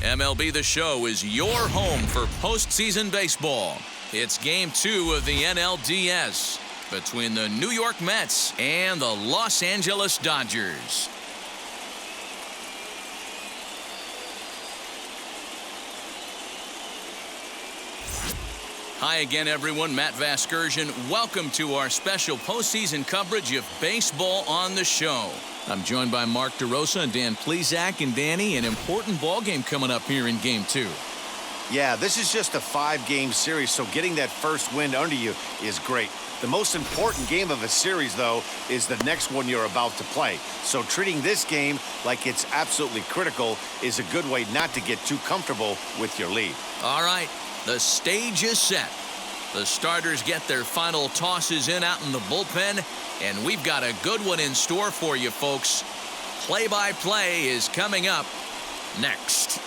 MLB The Show is your home for postseason baseball. It's Game 2 of the NLDS between the New York Mets and the Los Angeles Dodgers. Hi again, everyone. Matt Vasgersian. Welcome to our special postseason coverage of Baseball on the Show. I'm joined by Mark DeRosa and Dan Plesac. And Danny, an important ball game coming up here in Game 2. Yeah, this is just a 5-game series, so getting that first win under you is great. The most important game of a series, though, is the next one you're about to play. So treating this game like it's absolutely critical is a good way not to get too comfortable with your lead. All right, the stage is set. The starters get their final tosses in out in the bullpen, and we've got a good one in store for you, folks. Play-by-play is coming up next.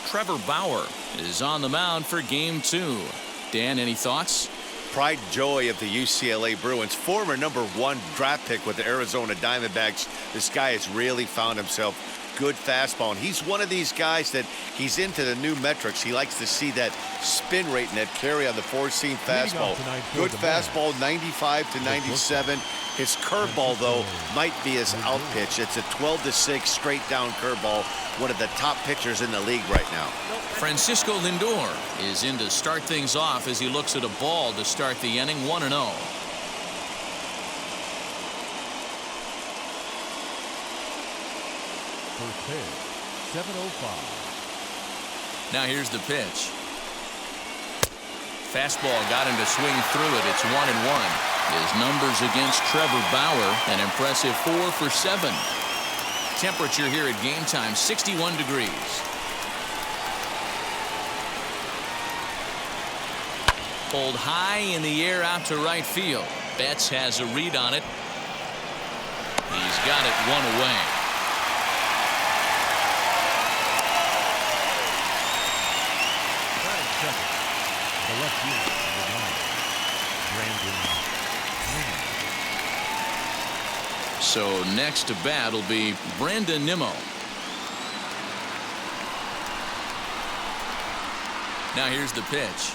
Trevor Bauer is on the mound for Game 2. Dan, any thoughts? Pride and joy of the UCLA Bruins, former #1 draft pick with the Arizona Diamondbacks. This guy has really found himself good fastball, and he's one of these guys that he's into the new metrics. He likes to see that spin rate and that carry on the four-seam fastball. Good fastball, 95 to 97. His curveball, though, might be his out pitch. It's a 12-6 straight down curveball, one of the top pitchers in the league right now. Francisco Lindor is in to start things off as he looks at a ball to start the inning, 1-0. First pitch, 7:05. Now here's the pitch. Fastball got him to swing through it. It's 1-1. His numbers against Trevor Bauer, an impressive 4 for 7. Temperature here at game time, 61 degrees. Pulled high in the air out to right field. Betts has a read on it. He's got it one away. The left fielder, Rendon. So next to bat will be Nimmo. Now here's the pitch.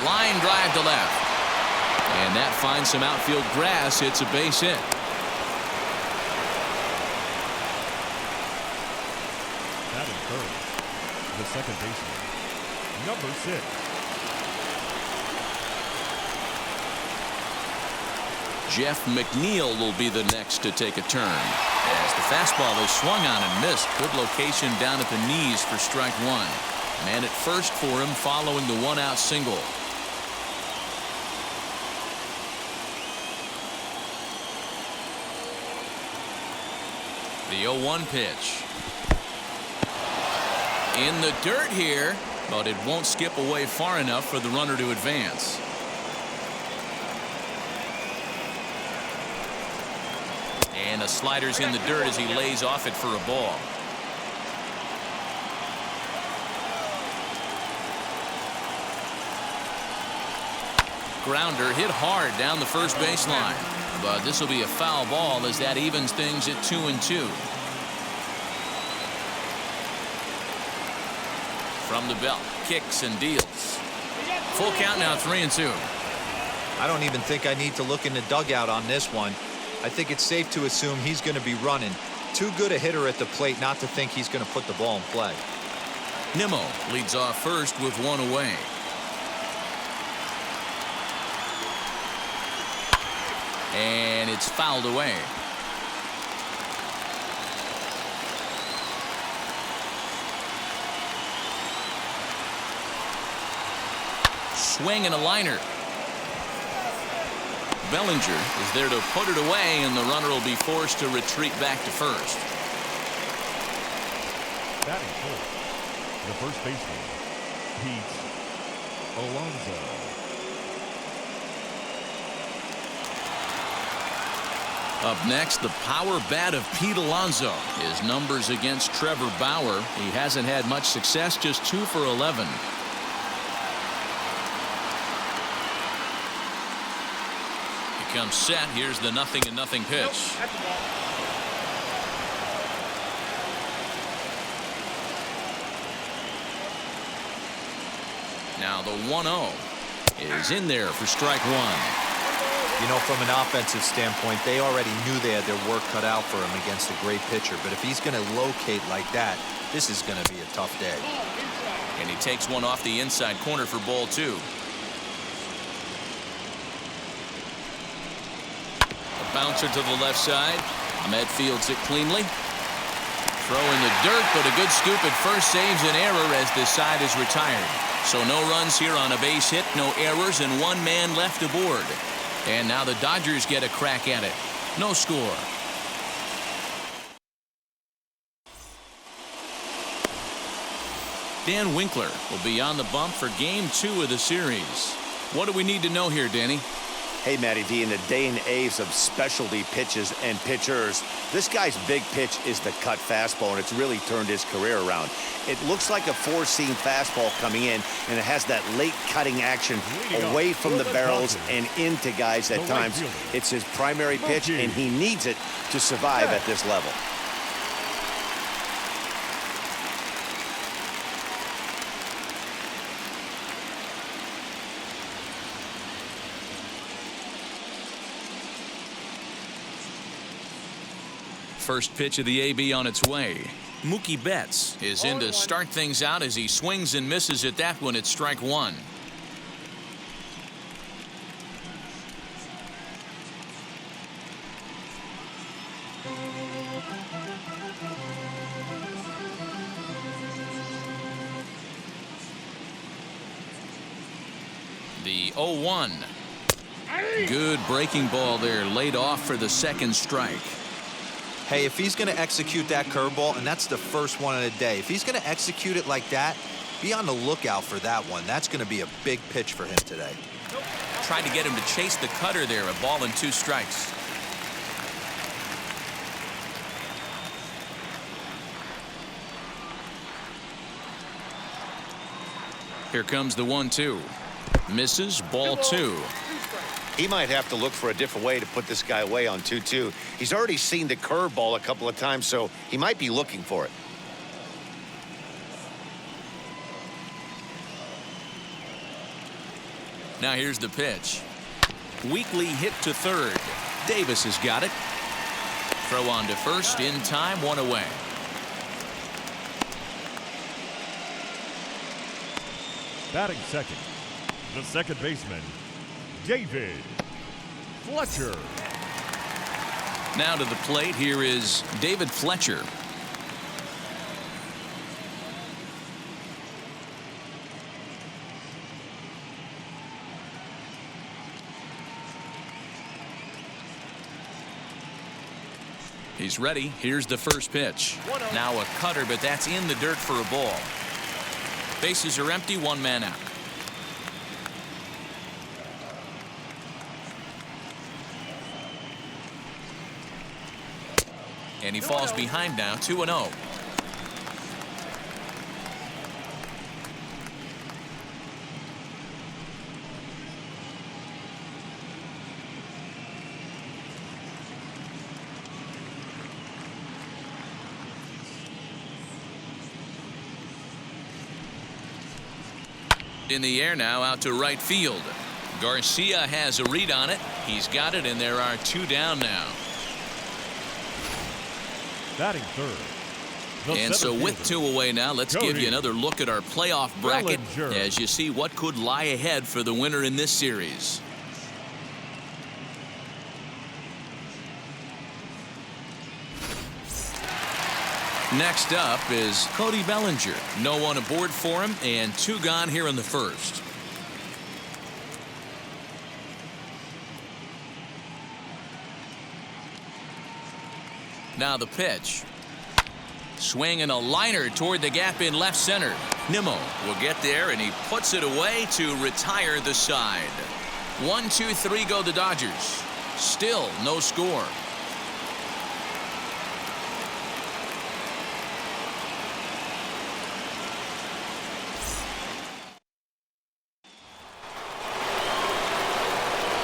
Line drive to left. And that finds some outfield grass. It's a base hit. Batting third, the second baseman, number 6. Jeff Mcneill will be the next to take a turn. As the fastball is swung on and missed. Good location down at the knees for strike 1. Man at first for him following the 1-out single. The 0-1 pitch. In the dirt here, but it won't skip away far enough for the runner to advance. And the slider's in the dirt as he lays off it for a ball. Grounder hit hard down the first baseline. But this will be a foul ball as that evens things at 2-2. From the belt, kicks and deals. Full count now, 3-2. I don't even think I need to look in the dugout on this one. I think it's safe to assume he's going to be running. Too good a hitter at the plate not to think he's going to put the ball in play. Nimmo leads off first with 1 away. And it's fouled away. Swing and a liner. Bellinger is there to put it away, and the runner will be forced to retreat back to first. Batting fourth, the first baseman, Alonso. Up next, the power bat of Pete Alonso. His numbers against Trevor Bauer. He hasn't had much success, just 2 for 11. He comes set. Here's the 0-0 pitch. Now the 1-0 is in there for strike one. You know, from an offensive standpoint, they already knew they had their work cut out for him against a great pitcher. But if he's going to locate like that, this is going to be a tough day. And he takes one off the inside corner for ball two. A bouncer to the left side. Ahmed fields it cleanly. Throw in the dirt, but a good scoop at first saves an error as the side is retired. So no runs here on a base hit, no errors, and one man left aboard. And now the Dodgers get a crack at it. No score. Dan Winkler will be on the bump for game 2 of the series. What do we need to know here, Danny? Hey, Matty D, in the day and age of specialty pitches and pitchers, this guy's big pitch is the cut fastball, and it's really turned his career around. It looks like a four-seam fastball coming in, and it has that late cutting action away from the barrels and into guys at times. It's his primary pitch, and he needs it to survive at this level. First pitch of the AB on its way. Mookie Betts is in to start things out as he swings and misses at that one at strike one. The 0-1. Good breaking ball there, laid off for the second strike. Hey, if he's going to execute that curveball, and that's the first one of the day, if he's going to execute it like that, be on the lookout for that one. That's going to be a big pitch for him today. Tried to get him to chase the cutter there, a ball and 2 strikes. Here comes the 1-2. Misses, ball 2. He might have to look for a different way to put this guy away on 2-2. He's already seen the curveball a couple of times, so he might be looking for it. Now here's the pitch. Weakly hit to third. Davis has got it. Throw on to first in time, 1 away. Batting second, the second baseman, David Fletcher. Now to the plate, here is David Fletcher. He's ready. Here's the first pitch. Now a cutter, but that's in the dirt for a ball. Bases are empty, 1 man out. And he falls behind now, 2-0. In the air now, out to right field. Garcia has a read on it. He's got it, and there are 2 down now. Batting third. And so with 2 away now, let's give you another look at our playoff bracket as you see what could lie ahead for the winner in this series. Next up is Cody Bellinger. No one aboard for him, and 2 gone here in the first. Now the pitch. Swing and a liner toward the gap in left center. Nimmo will get there, and he puts it away to retire the side. 1, 2, 3 go the Dodgers. Still no score.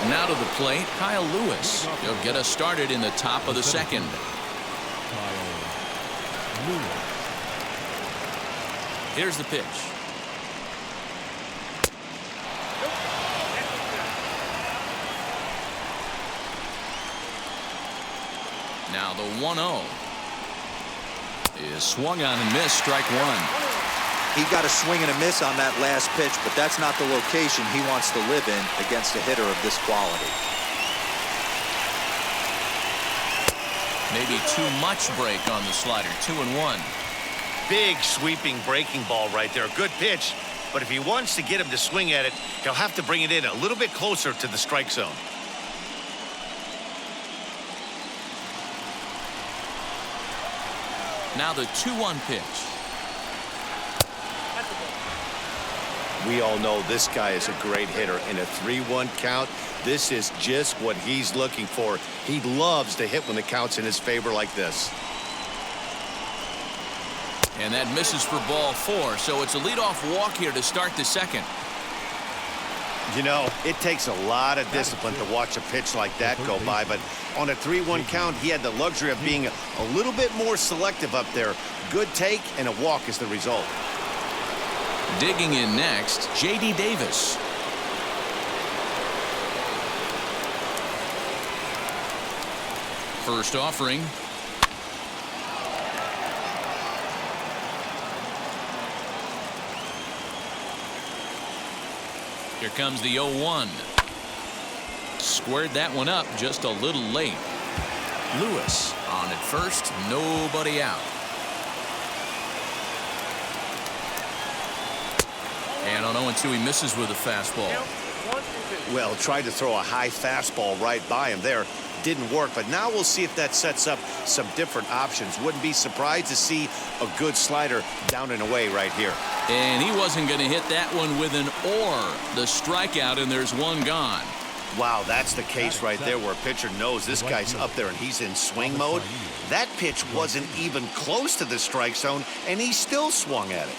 Now to the plate, Kyle Lewis. He'll get us started in the top of the second. Here's the pitch. Now the 1-0 is swung on and missed, strike one. He got a swing and a miss on that last pitch, but that's not the location he wants to live in against a hitter of this quality. Maybe too much break on the slider. 2-1. Big sweeping breaking ball right there. Good pitch. But if he wants to get him to swing at it, he'll have to bring it in a little bit closer to the strike zone. Now the 2-1 pitch. We all know this guy is a great hitter. In a 3-1 count, this is just what he's looking for. He loves to hit when the count's in his favor like this. And that misses for ball 4, so it's a leadoff walk here to start the second. You know, it takes a lot of discipline to watch a pitch like that go by, but on a 3-1 count, he had the luxury of being a little bit more selective up there. Good take and a walk is the result. Digging in next, J.D. Davis. First offering. Here comes the 0-1. Squared that one up just a little late. Lewis on at first, nobody out. And on 0-2, he misses with a fastball. Well, tried to throw a high fastball right by him there. Didn't work, but now we'll see if that sets up some different options. Wouldn't be surprised to see a good slider down and away right here. And he wasn't going to hit that one with an or. The strikeout, and there's one gone. Wow, that's the case right there where a pitcher knows this guy's up there and he's in swing mode. That pitch wasn't even close to the strike zone, and he still swung at it.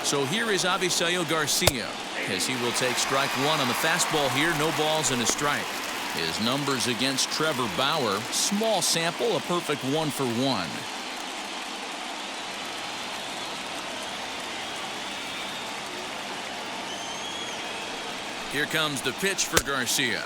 So here is Avisail Garcia, as he will take strike one on the fastball here. No balls and a strike. His numbers against Trevor Bauer, small sample, a perfect 1-for-1. Here comes the pitch for Garcia.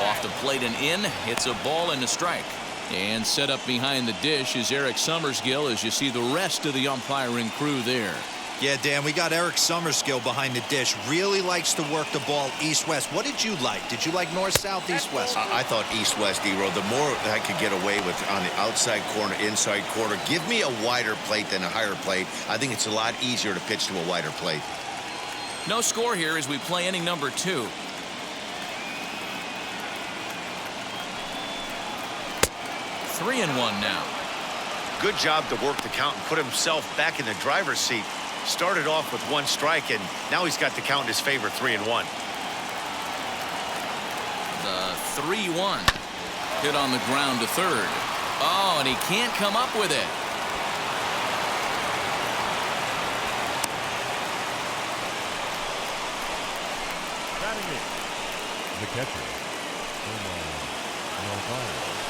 Off the plate and in, hits a ball and a strike. And set up behind the dish is Eric Summerskill, as you see the rest of the umpiring crew there. Yeah, Dan, we got Eric Summerskill behind the dish. Really likes to work the ball east-west. What did you like? Did you like north-south, east-west? I thought east-west, D-Row. The more I could get away with on the outside corner, inside corner, give me a wider plate than a higher plate. I think it's a lot easier to pitch to a wider plate. No score here as we play inning number 2. Three and one now. Good job to work the count and put himself back in the driver's seat. Started off with 1 strike, and now he's got the count in his favor, 3-1. The 3-1 hit on the ground to third. Oh, and he can't come up with it. Batting it, the catcher, Narvaez.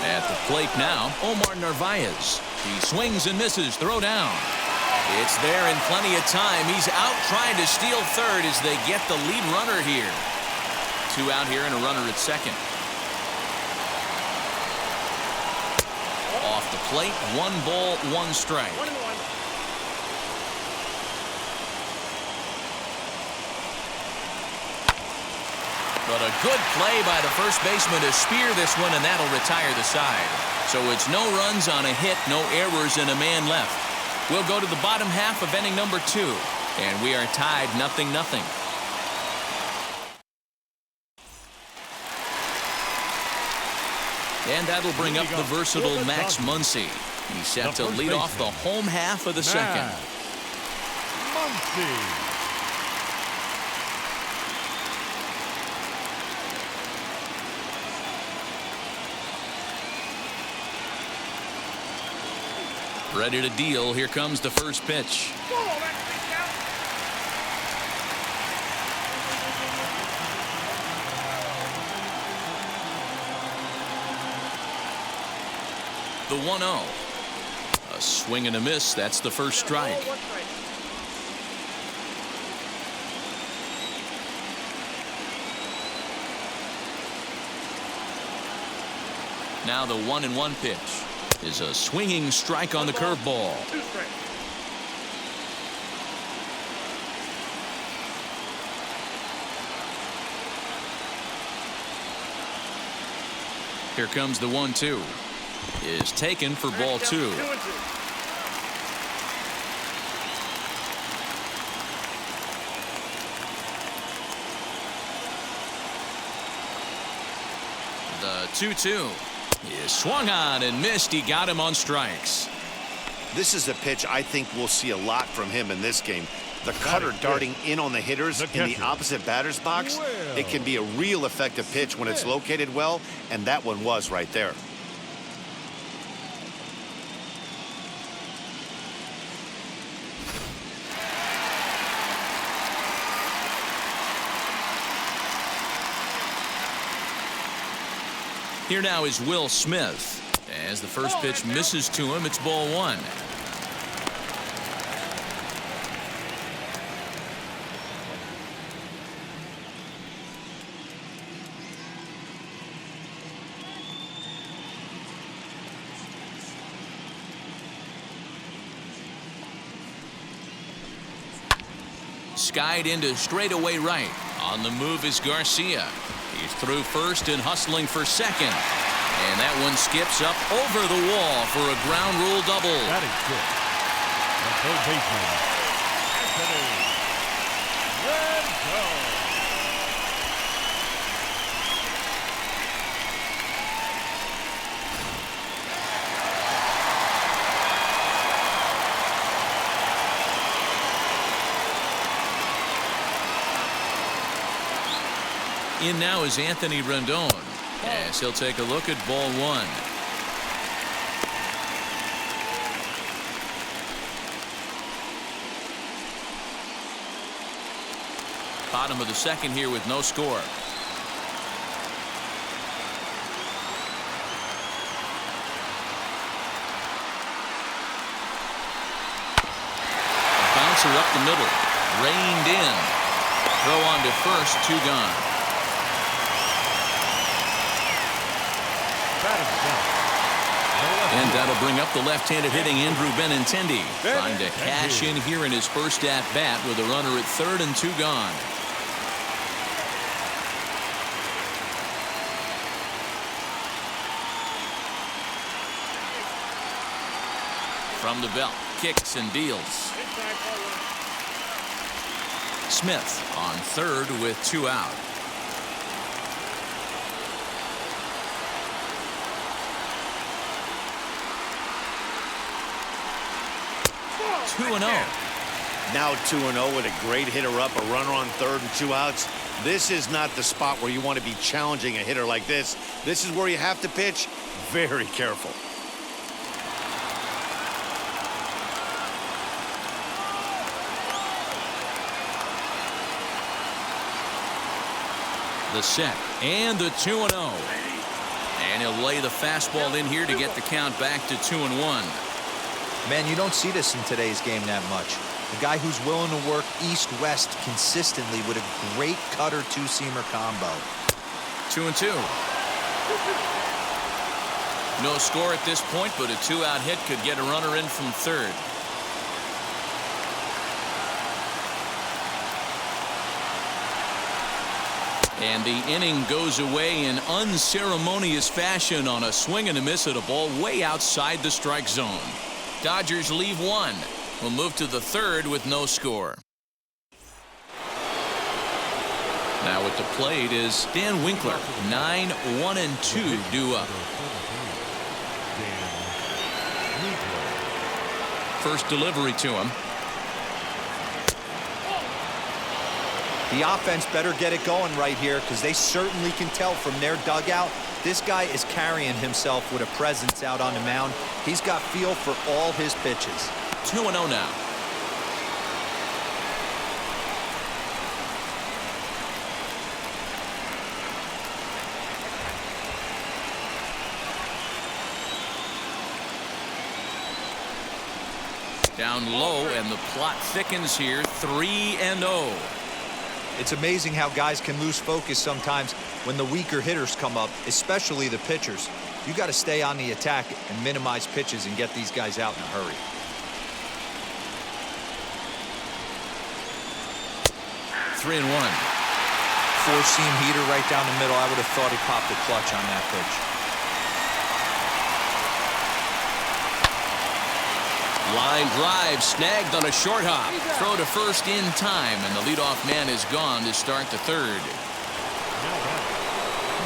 At the plate now, Omar Narvaez. He swings and misses. Throw down. It's there in plenty of time. He's out trying to steal third as they get the lead runner here. 2 out here and a runner at second. Off the plate, 1 ball, 1 strike. But a good play by the first baseman to spear this one, and that'll retire the side. So it's no runs on a hit, no errors, and a man left. We'll go to the bottom half of inning number 2, and we are tied 0-0. And that'll bring up the versatile Max Muncie. He's set to lead off the home half of the second. Muncie. Ready to deal. Here comes the first pitch. The 1-0. A swing and a miss. That's the first strike. Now the 1-1 pitch is a swinging strike on the curveball. Here comes the 1-2. Is taken for ball 2. The 2-2 is swung on and missed. He got him on strikes. This is a pitch I think we'll see a lot from him in this game. The cutter darting in on the hitters in the opposite batter's box. It can be a real effective pitch when it's located well, and that one was right there. Here now is Will Smith. As the first pitch misses to him, it's ball 1. Skied into straightaway right. On the move is Garcia. He's through first and hustling for second. And that one skips up over the wall for a ground rule double. That is good. The third baseman, Anthony Rendon. In now is Anthony Rendon. As he'll take a look at ball 1. Bottom of the second here with no score. A bouncer up the middle. Reined in. Throw on to first. 2 gone. And that'll bring up the left-handed hitting Andrew Benintendi, trying to cash in here in his first at-bat with a runner at third and 2 gone. From the belt, kicks and deals. Smith on third with 2 out. 2-0. Now 2-0 with a great hitter up, a runner on third and 2 outs. This is not the spot where you want to be challenging a hitter like this. This is where you have to pitch very careful. The set and the 2-0. And he'll lay the fastball in here to get the count back to 2-1. Man, you don't see this in today's game that much. A guy who's willing to work east-west consistently with a great cutter two-seamer combo. 2-2. No score at this point, but a 2-out hit could get a runner in from third. And the inning goes away in unceremonious fashion on a swing and a miss at a ball way outside the strike zone. Dodgers leave 1. We'll move to the third with no score. Now at the plate is Dan Winkler. 9-1-2 due up. First delivery to him. The offense better get it going right here, because they certainly can tell from their dugout this guy is carrying himself with a presence out on the mound. He's got feel for all his pitches. 2-0 now. Down low, and the plot thickens here. 3-0. It's amazing how guys can lose focus sometimes when the weaker hitters come up, especially the pitchers. You got to stay on the attack and minimize pitches and get these guys out in a hurry. Three and one. Four-seam heater right down the middle. I would have thought he popped the clutch on that pitch. Line drive snagged on a short hop. Throw to first in time, and the leadoff man is gone to start the third.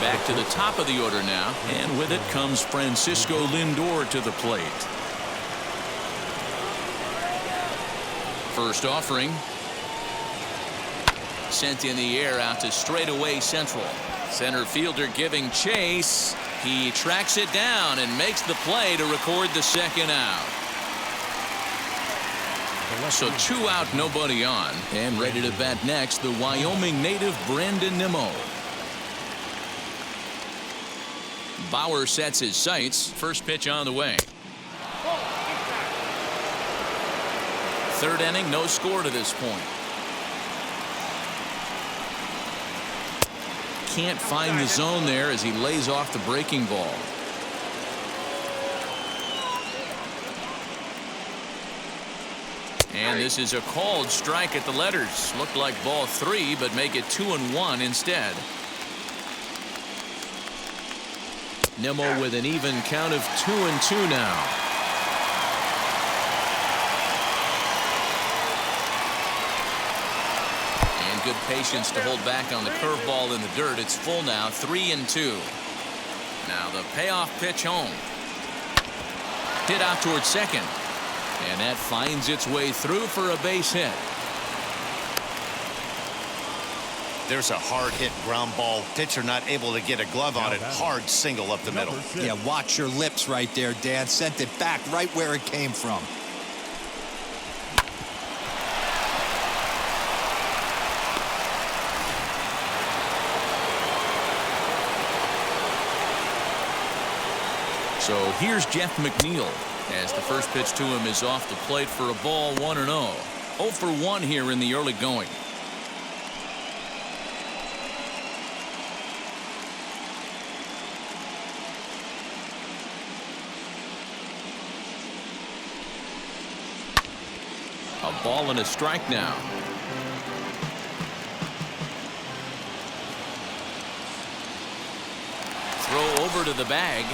Back to the top of the order now, and with it comes Francisco Lindor to the plate. First offering. Sent in the air out to straightaway central. Center fielder giving chase. He tracks it down and makes the play to record the second out. So 2 out, nobody on. And ready to bat next, the Wyoming native Rendon Nimmo. Bauer sets his sights. First pitch on the way. Third inning, no score to this point. Can't find the zone there as he lays off the breaking ball. And this is a called strike at the letters. Looked like ball 3, but make it 2-1 instead. Nimmo with an even count of 2-2 now. And good patience to hold back on the curveball in the dirt. It's full now, 3-2. Now the payoff pitch home. Hit out towards second. And that finds its way through for a base hit. There's a hard hit ground ball. Pitcher not able to get a glove on it. Hard single up the middle. Yeah, watch your lips right there, Dan. Sent it back right where it came from. So here's Jeff Mcneill as the first pitch to him is off the plate for a ball, 1-0. 0 for 1 here in the early going. A ball and a strike now. Throw over to the bag.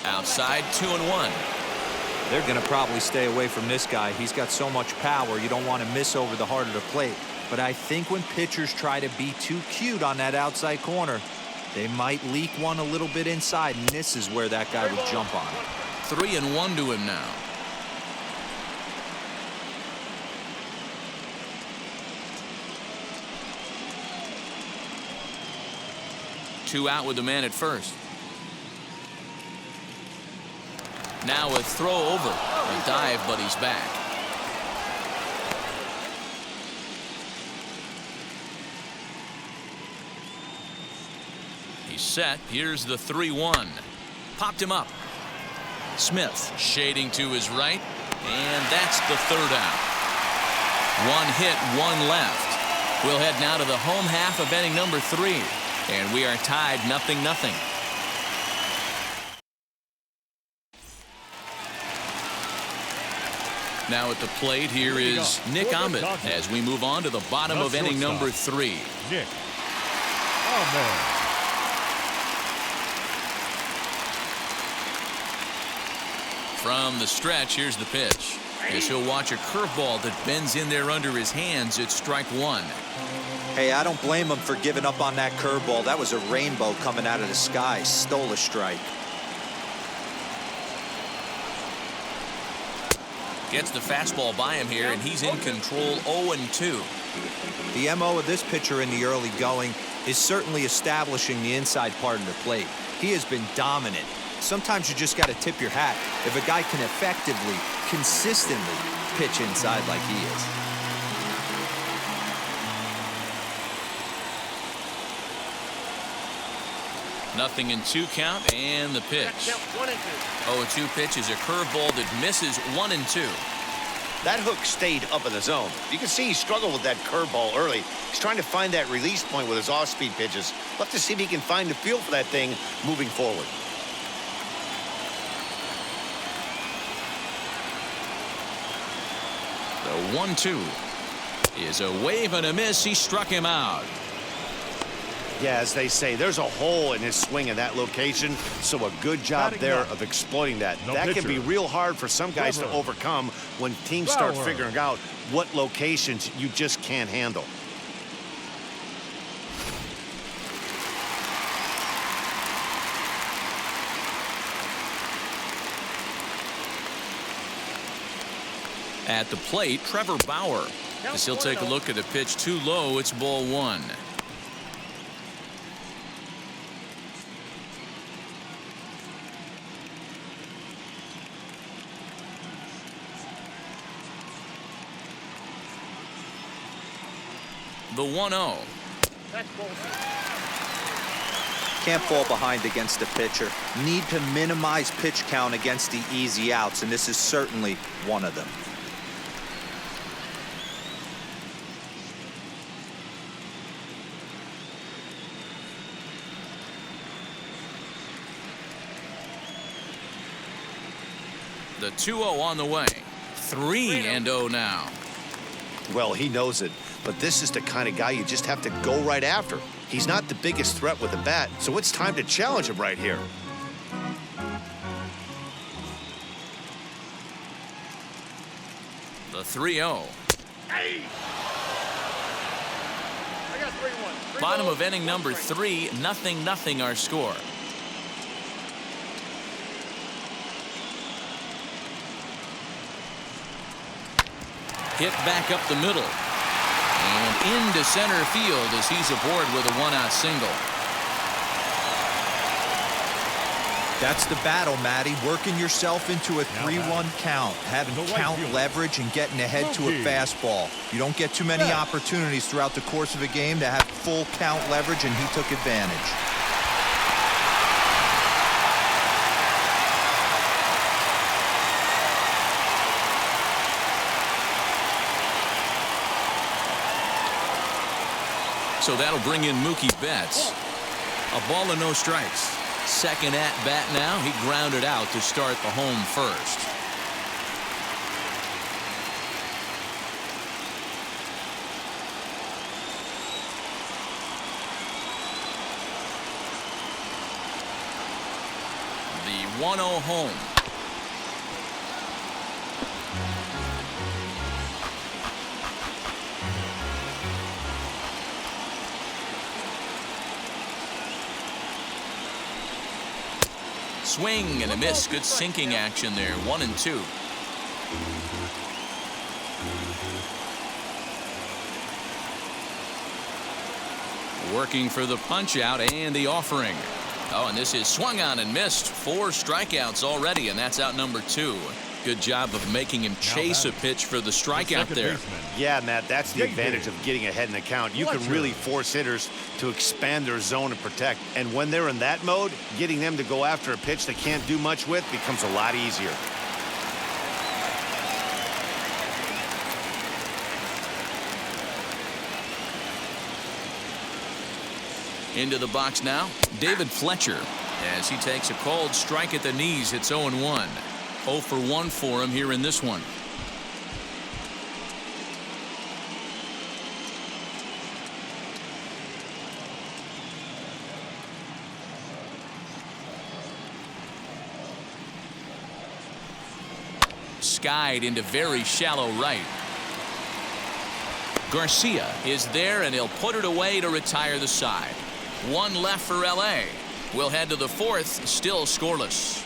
Outside, 2-1. They're going to probably stay away from this guy. He's got so much power. You don't want to miss over the heart of the plate. But I think when pitchers try to be too cute on that outside corner, they might leak one a little bit inside, and this is where that guy would jump on it. 3-1 to him now. Two out with the man at first. Now a throw over. A dive, but he's back. He's set. Here's the 3-1. Popped him up. Smith shading to his right. And that's the third out. One hit, one left. We'll head now to the home half of inning number 3. And we are tied 0-0. Now at the plate here is Nick Ahmed as we move on to the bottom of inning number 3. Nick Ahmed. From the stretch, here's the pitch. As he'll watch a curveball that bends in there under his hands. It's strike 1. Hey, I don't blame him for giving up on that curveball. That was a rainbow coming out of the sky. Stole a strike. Gets the fastball by him here, and he's in control. 0-2. The MO of this pitcher in the early going is certainly establishing the inside part of the plate. He has been dominant. Sometimes you just got to tip your hat if a guy can effectively, consistently pitch inside like he is. 0-2 count, and the pitch. 0-2 pitch is a curveball that misses 1-2. That hook stayed up in the zone. You can see he struggled with that curveball early. He's trying to find that release point with his off-speed pitches. Love to see if he can find the feel for that thing moving forward. The 1-2 is a wave and a miss. He struck him out. Yeah, as they say, there's a hole in his swing in that location, so a good job there of exploiting that. That can be real hard for some guys to overcome when teams start figuring out what locations you just can't handle. At the plate, Trevor Bauer, as he'll take a look at the pitch too low. It's ball 1. The 1-0. Can't fall behind against the pitcher. Need to minimize pitch count against the easy outs, and this is certainly one of them. The 2-0 on the way. 3-0 now. Well, he knows it, but this is the kind of guy you just have to go right after. He's not the biggest threat with the bat, so it's time to challenge him right here. The 3-0. Bottom of inning number 3, 0-0 our score. Hit back up the middle. And into center field as he's aboard with a 1-out single. That's the battle, Matty. Working yourself into a 3-1 count, having count leverage and getting ahead to a fastball. You don't get too many opportunities throughout the course of a game to have full count leverage, and he took advantage. So that'll bring in Mookie Betts. A ball and no strikes. Second at bat now. He grounded out to start the home first. The 1-0 home. Swing and a miss. Good sinking action there. 1-2. Working for the punch out and the offering. Oh, and this is swung on and missed. 4 strikeouts already, and that's out number 2. Good job of making him chase a pitch for the strikeout there. Yeah, Matt, that's the advantage of getting ahead in the count. You can really force hitters to expand their zone and protect. And when they're in that mode, getting them to go after a pitch they can't do much with becomes a lot easier. Into the box now, David Fletcher, as he takes a cold strike at the knees. It's 0-1. 0 for 1 for him here in this one. Skied into very shallow right. Garcia is there, and he'll put it away to retire the side. 1 left for LA. We'll head to the 4th, still scoreless.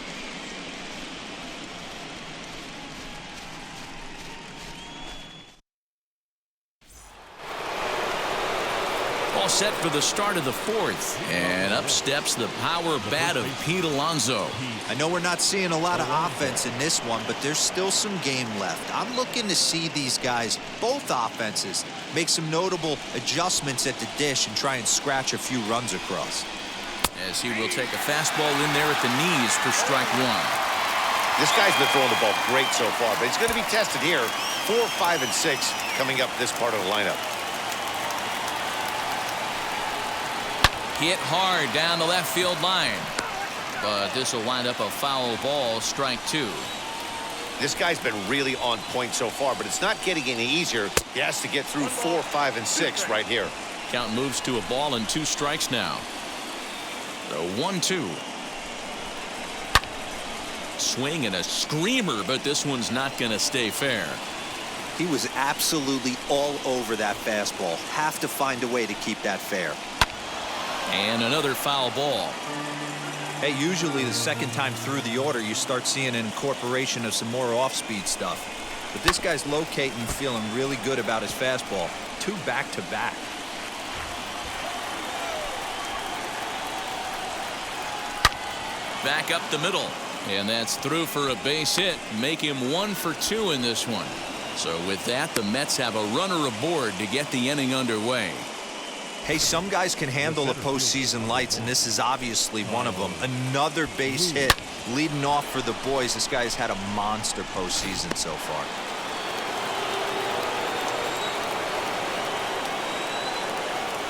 All set for the start of the 4th, and up steps the power bat of Pete Alonso. I know we're not seeing a lot of offense in this one, but there's still some game left. I'm looking to see these guys, both offenses, make some notable adjustments at the dish and try and scratch a few runs across. as he will take a fastball in there at the knees for strike one. This guy's been throwing the ball great so far, but he's going to be tested here. 4, 5, and 6 coming up this part of the lineup. Hit hard down the left field line. But this will wind up a foul ball, strike two. This guy's been really on point so far, but it's not getting any easier. He has to get through 4, 5, and 6 right here. Count moves to a ball and 2 strikes now. The 1-2. Swing and a screamer, but this one's not going to stay fair. He was absolutely all over that fastball. Have to find a way to keep that fair. And another foul ball. Hey, usually the second time through the order, you start seeing an incorporation of some more off-speed stuff. But this guy's locating and feeling really good about his fastball. 2 back-to-back. Back up the middle. And that's through for a base hit. Make him 1 for 2 in this one. So with that, the Mets have a runner aboard to get the inning underway. Hey, some guys can handle the postseason lights, and this is obviously one of them. Another base hit leading off for the boys. This guy's had a monster postseason so far.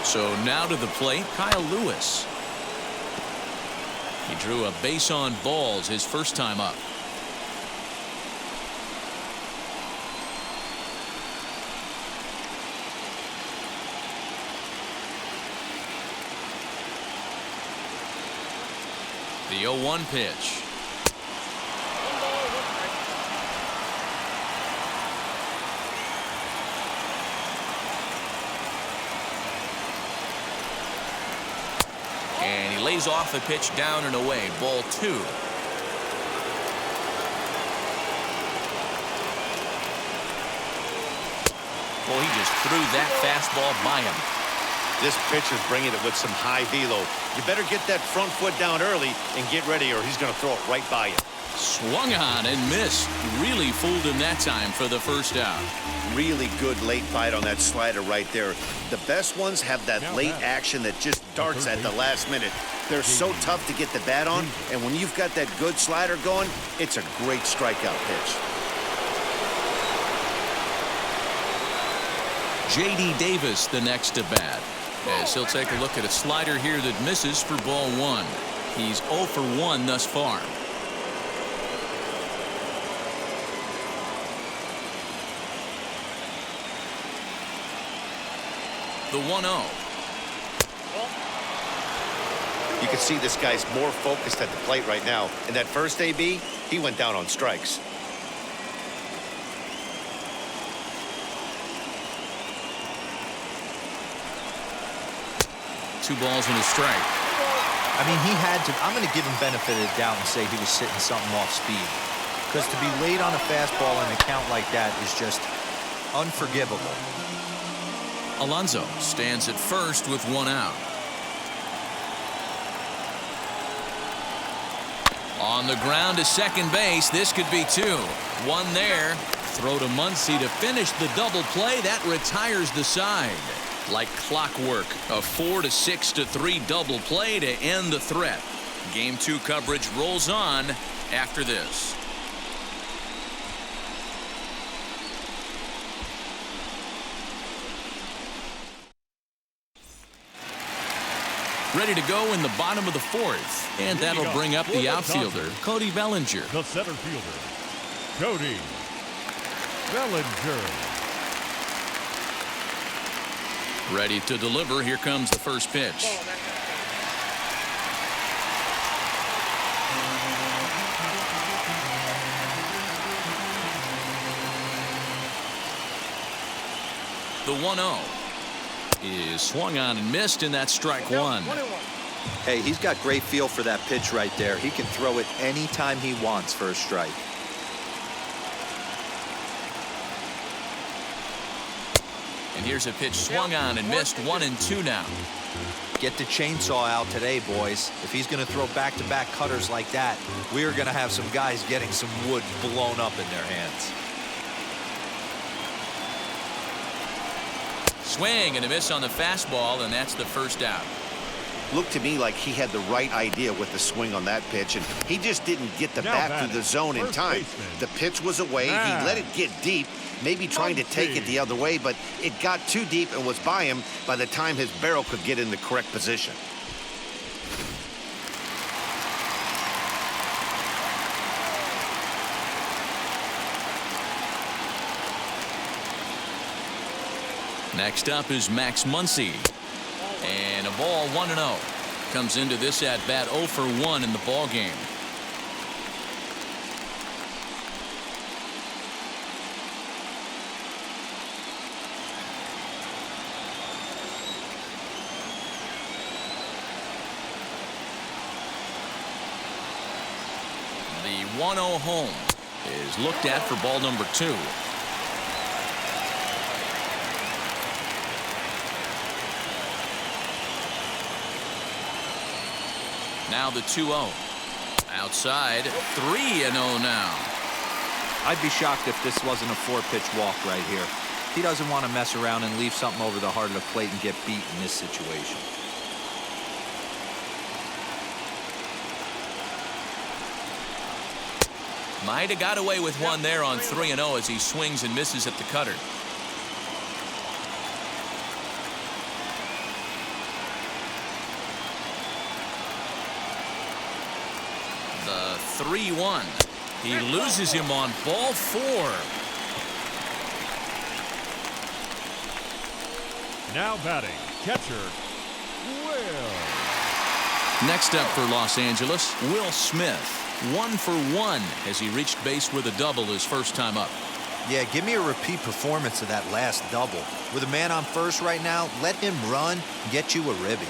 So now to the plate, Kyle Lewis. He drew a base on balls his first time up. The 0-1 pitch. And he lays off the pitch down and away. Ball 2. Well, he just threw that fastball by him. This pitcher's bringing it with some high velo. You better get that front foot down early and get ready, or he's going to throw it right by you. Swung on and missed. Really fooled him that time for the first out. Really good late bite on that slider right there. The best ones have that late action that just darts at the last minute. They're so tough to get the bat on, and when you've got that good slider going, it's a great strikeout pitch. J.D. Davis the next to bat, as he'll take a look at a slider here that misses for ball 1. He's 0 for 1 thus far. The 1-0. You can see this guy's more focused at the plate right now. In that first AB, he went down on strikes. Two balls and a strike. I mean, he had to. I'm going to give him benefit of the doubt and say he was sitting something off speed. Because to be late on a fastball in a count like that is just unforgivable. Alonso stands at first with 1 out. On the ground to second base. This could be 2. 1 there. Throw to Muncie to finish the double play. That retires the side. Like clockwork, a 4-6-3 double play to end the threat. Game 2 coverage rolls on after this. Ready to go in the bottom of the 4th, and that'll bring up the outfielder, Cody Bellinger. The center fielder, Cody Bellinger. Ready to deliver. Here comes the first pitch. The 1-0 is swung on and missed, and that's strike 1. Hey, he's got great feel for that pitch right there. He can throw it anytime he wants for a strike. And here's a pitch swung on and missed. 1-2 now. Get the chainsaw out today, boys. If he's going to throw back-to-back cutters like that, we're going to have some guys getting some wood blown up in their hands. Swing and a miss on the fastball, and that's the first out. looked to me like he had the right idea with the swing on that pitch, and he just didn't get the Now bat batting, through the zone in first time. baseman. The pitch was away. He let it get deep, maybe trying to take it the other way, but it got too deep and was by him by the time his barrel could get in the correct position. Next up is Max Muncie. And a ball 1-0. Comes into this at bat 0 for 1 in the ball game. The 1-0 home is looked at for ball number 2. Now the 2-0. Outside, 3-0 now. I'd be shocked if this wasn't a 4-pitch walk right here. He doesn't want to mess around and leave something over the heart of the plate and get beat in this situation. Might have got away with one there on 3-0 as he swings and misses at the cutter. The 3-1. He loses him on ball 4. Now batting, catcher, Will. Next up for Los Angeles, Will Smith. 1 for 1 as he reached base with a double his first time up. Yeah, give me a repeat performance of that last double. With a man on first right now, let him run and get you a ribby.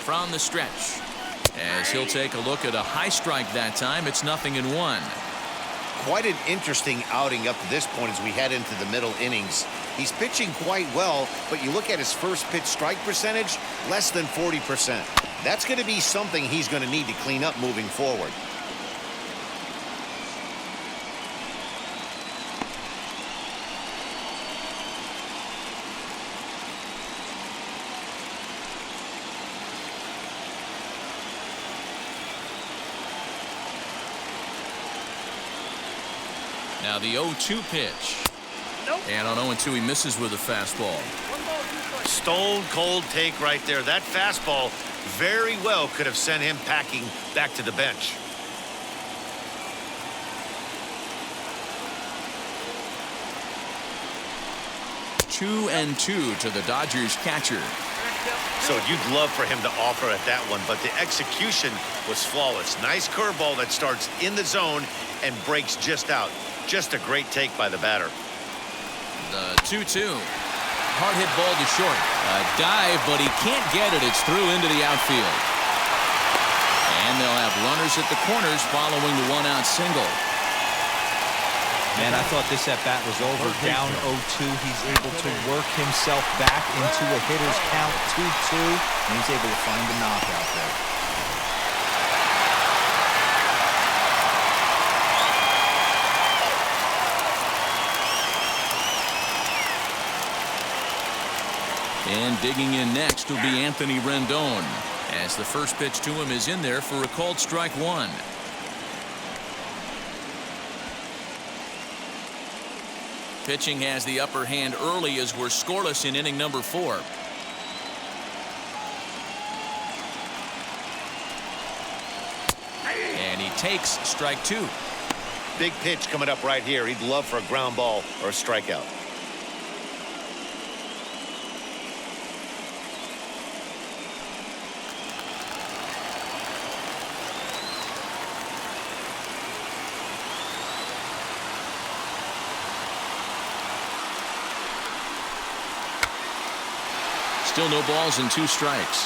From the stretch. As he'll take a look at a high strike that time, it's 0-1. Quite an interesting outing up to this point as we head into the middle innings. He's pitching quite well, but you look at his first pitch strike percentage, less than 40%. That's going to be something he's going to need to clean up moving forward. Now the 0-2 pitch. And on 0-2 he misses with a fastball. Stone cold take right there. That fastball very well could have sent him packing back to the bench. Two and 2 to the Dodgers catcher. So you'd love for him to offer at that one, but the execution was flawless. Nice curveball that starts in the zone and breaks just out. Just a great take by the batter. The 2-2. Hard hit ball to short. A dive, but he can't get it. It's through into the outfield. And they'll have runners at the corners following the 1-out single. Man, I thought this at-bat was over. Down 0-2. He's able to work himself back into a hitter's count 2-2. And he's able to find the knockout there. And digging in next will be Anthony Rendon, as the first pitch to him is in there for a called strike 1. Pitching has the upper hand early as we're scoreless in inning number 4. And he takes strike 2. Big pitch coming up right here. He'd love for a ground ball or a strikeout. Still no balls and 2 strikes.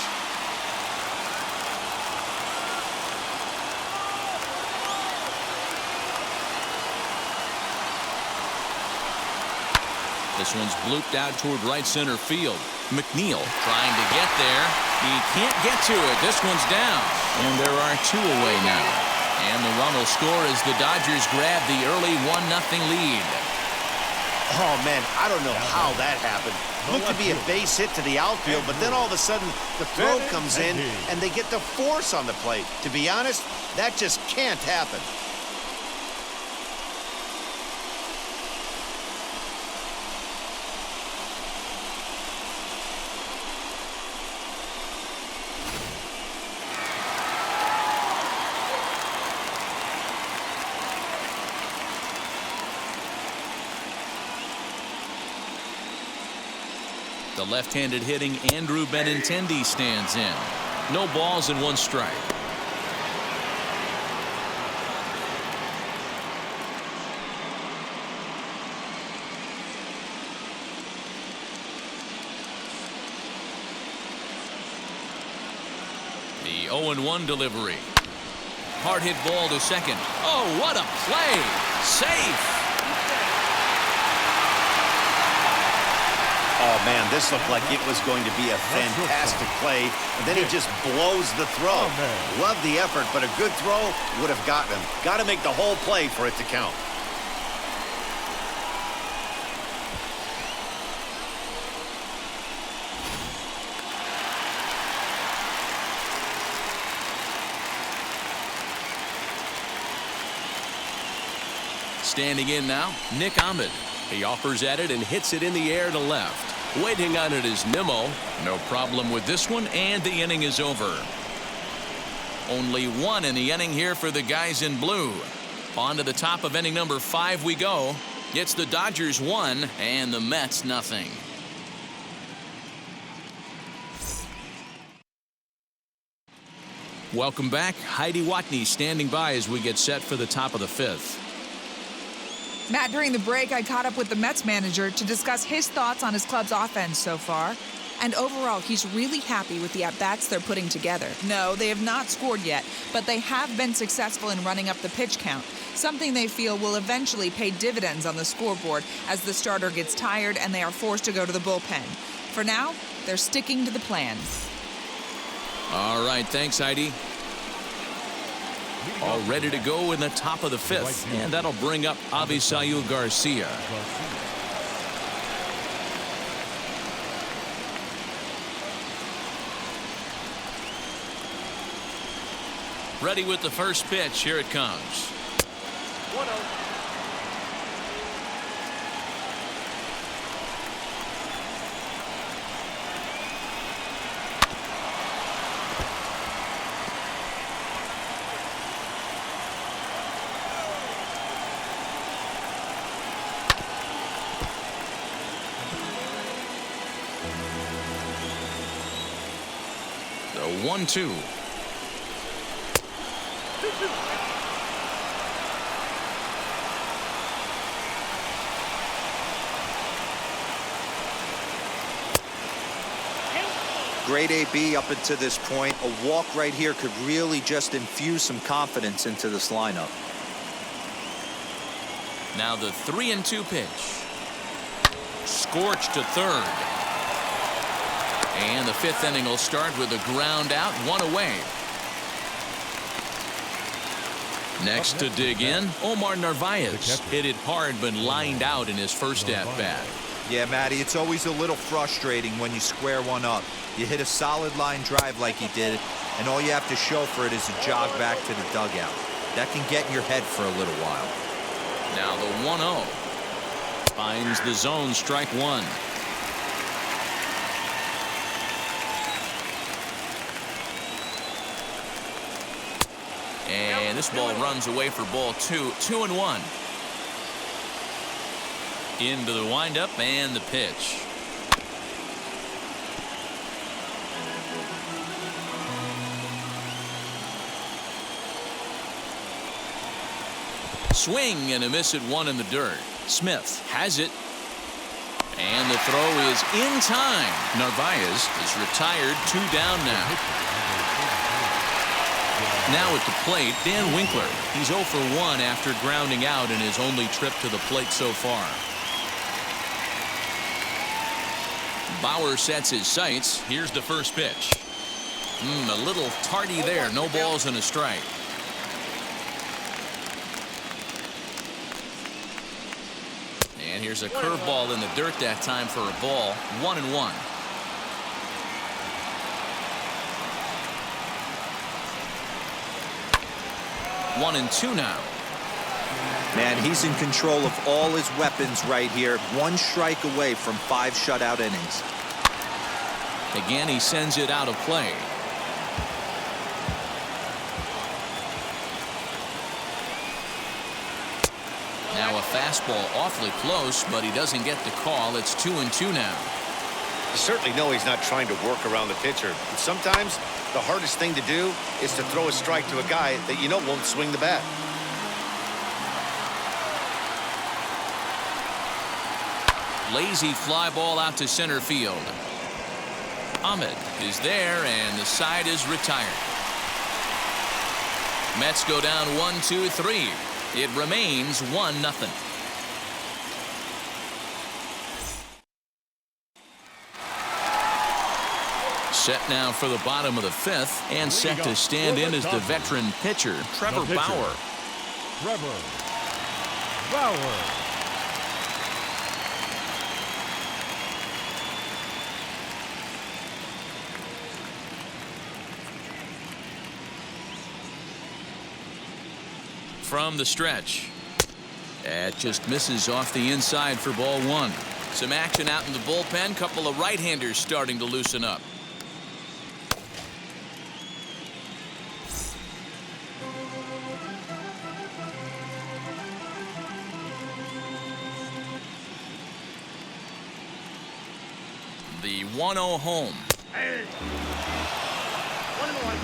This one's blooped out toward right center field. Mcneill trying to get there. He can't get to it. This one's down. And there are 2 away now. And the run will score as the Dodgers grab the early 1-0 lead. Oh, man, I don't know how that happened. looked to be a base hit to the outfield, but then all of a sudden the throw comes in and they get the force on the plate. To be honest, that just can't happen. The left-handed hitting Andrew Benintendi stands in. No balls and 1 strike. The 0-1 delivery. Hard hit ball to second. Oh, what a play! Safe! Oh, man, this looked like it was going to be a fantastic play, and then he just blows the throw. Love the effort, but a good throw would have gotten him. Got to make the whole play for it to count. Standing in now, Nick Ahmed. He offers at it and hits it in the air to left. Waiting on it is Nimmo. No problem with this one, and the inning is over. Only 1 in the inning here for the guys in blue. On to the top of inning number 5 we go. It's the Dodgers 1 and the Mets nothing. Welcome back. Heidi Watney standing by as we get set for the top of the 5th. Matt, during the break, I caught up with the Mets manager to discuss his thoughts on his club's offense so far. And overall, he's really happy with the at-bats they're putting together. No, they have not scored yet, but they have been successful in running up the pitch count, something they feel will eventually pay dividends on the scoreboard as the starter gets tired and they are forced to go to the bullpen. For now, they're sticking to the plan. All right, thanks, Heidi. All ready to go in the top of the 5th, and that'll bring up Avisail Garcia. Ready with the first pitch. Here it comes. 1-0. The 1-2. Great AB up until this point. A walk right here could really just infuse some confidence into this lineup. Now the 3-2 pitch. Scorched to third. And the 5th inning will start with a ground out, 1 away. Next to dig in, Omar Narvaez. Hit it hard but lined out in his first at-bat. Yeah, Matty, it's always a little frustrating when you square one up. You hit a solid line drive like he did, and all you have to show for it is a jog back to the dugout. That can get in your head for a little while. Now the 1-0. Finds the zone, strike 1. And this ball runs away for ball 2. 2-1. Into the windup and the pitch. Swing and a miss at 1 in the dirt. Smith has it. And the throw is in time. Narvaez is retired, 2 down now. Now at the plate, Dan Winkler. He's 0 for 1 after grounding out in his only trip to the plate so far. Bauer sets his sights. Here's the first pitch. A little tardy there. No balls and a strike. And here's a curveball in the dirt that time for a ball. 1-1. One and two now. Man, he's in control of all his weapons right here. One strike away from 5 shutout innings. Again, he sends it out of play. Now a fastball awfully close, but he doesn't get the call. It's 2-2 now. You certainly know he's not trying to work around the pitcher. But sometimes the hardest thing to do is to throw a strike to a guy that you know won't swing the bat. Lazy fly ball out to center field. Ahmed is there, and the side is retired. Mets go down 1-2-3. It remains 1-0. Set now for the bottom of the 5th, and set to stand in as the veteran pitcher, Trevor Bauer. Trevor Bauer. From the stretch. That just misses off the inside for ball 1. Some action out in the bullpen. Couple of right-handers starting to loosen up. The 1-0 home. Hey. 1-1.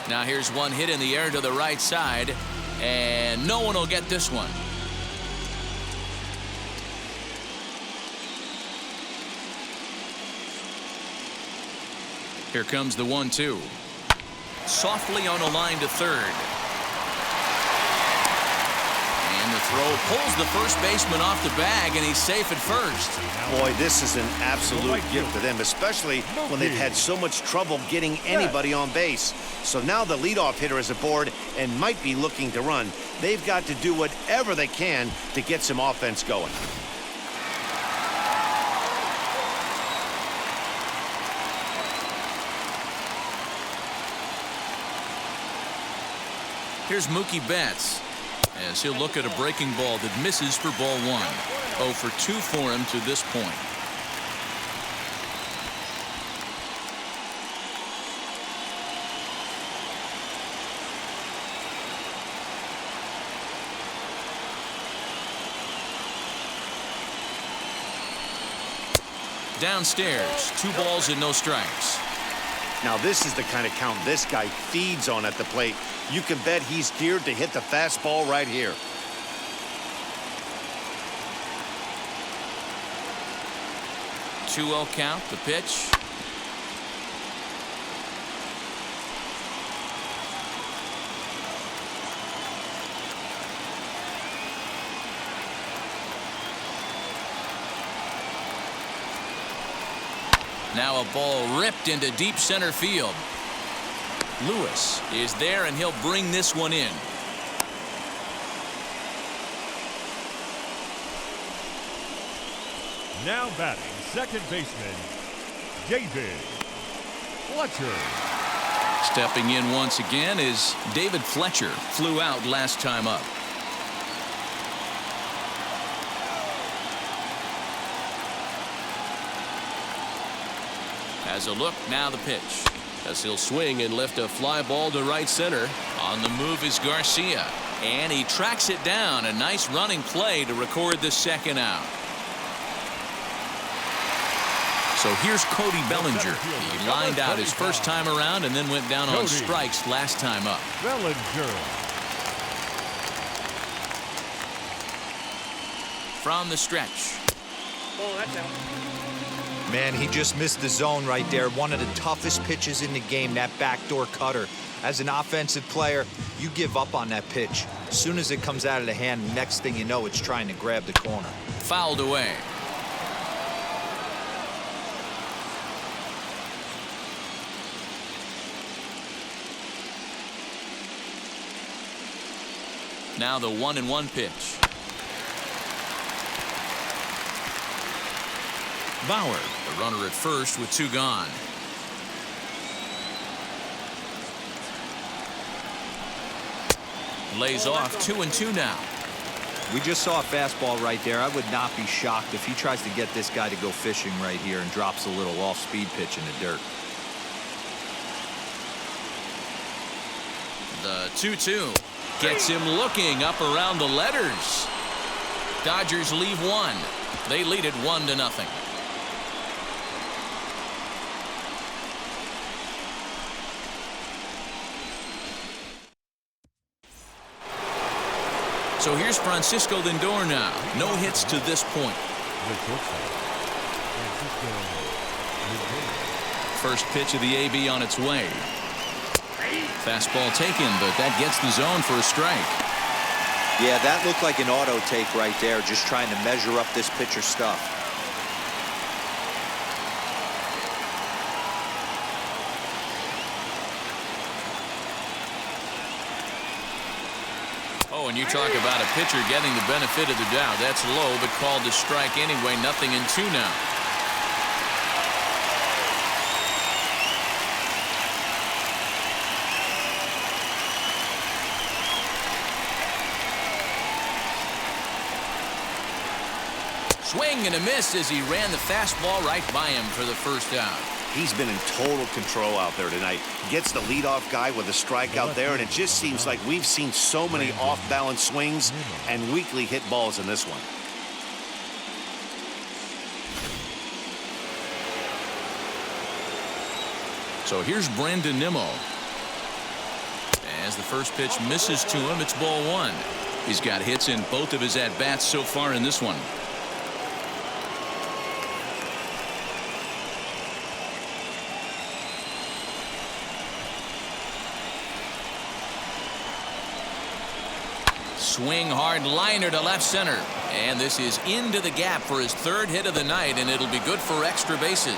Now here's one hit in the air to the right side, and no one will get this one. Here comes the 1-2. Softly on a line to third. And the throw pulls the first baseman off the bag, and he's safe at first. Boy, this is an absolute gift to them, especially when they've had so much trouble getting anybody on base. So now the leadoff hitter is aboard and might be looking to run. They've got to do whatever they can to get some offense going. Here's Mookie Betts as he'll look at a breaking ball that misses for ball 1. 0 for 2 for him to this point. Downstairs, 2 balls and no strikes. Now this is the kind of count this guy feeds on at the plate. You can bet he's geared to hit the fastball right here. Two-0 count, the pitch. Now a ball ripped into deep center field. Lewis is there, and he'll bring this one in. Now batting, second baseman, David Fletcher. Stepping in once again is David Fletcher. Flew out last time up. As a look, now the pitch. As he'll swing and lift a fly ball to right center. On the move is Garcia. And he tracks it down. A nice running play to record the second out. So here's Cody Bellinger. He lined out his first time around and then went down on strikes last time up. Bellinger. From the stretch. Oh, that's out. Man, he just missed the zone right there. One of the toughest pitches in the game, that backdoor cutter. As an offensive player, you give up on that pitch. As soon as it comes out of the hand, next thing you know, it's trying to grab the corner. Fouled away. Now the 1-1 pitch. Bauer, the runner at first with 2 gone. Lays off 2-2 now. We just saw a fastball right there. I would not be shocked if he tries to get this guy to go fishing right here and drops a little off-speed pitch in the dirt. The 2-2 gets him looking up around the letters. Dodgers leave 1. They lead it 1-0. So here's Francisco Lindor now. No hits to this point. First pitch of the AB on its way. Fastball taken, but that gets the zone for a strike. Yeah, that looked like an auto take right there, just trying to measure up this pitcher's stuff. Oh, and you talk about a pitcher getting the benefit of the doubt. That's low, but called a strike anyway. 0-2 now. Swing and a miss as he ran the fastball right by him for the first out. He's been in total control out there tonight. Gets the leadoff guy with a strikeout there, and it just seems like we've seen so many off-balance swings and weakly hit balls in this one. So here's Brandon Nimmo. As the first pitch misses to him, it's ball 1. He's got hits in both of his at-bats so far in this one. Swing hard liner to left center. And this is into the gap for his 3rd hit of the night, and it'll be good for extra bases.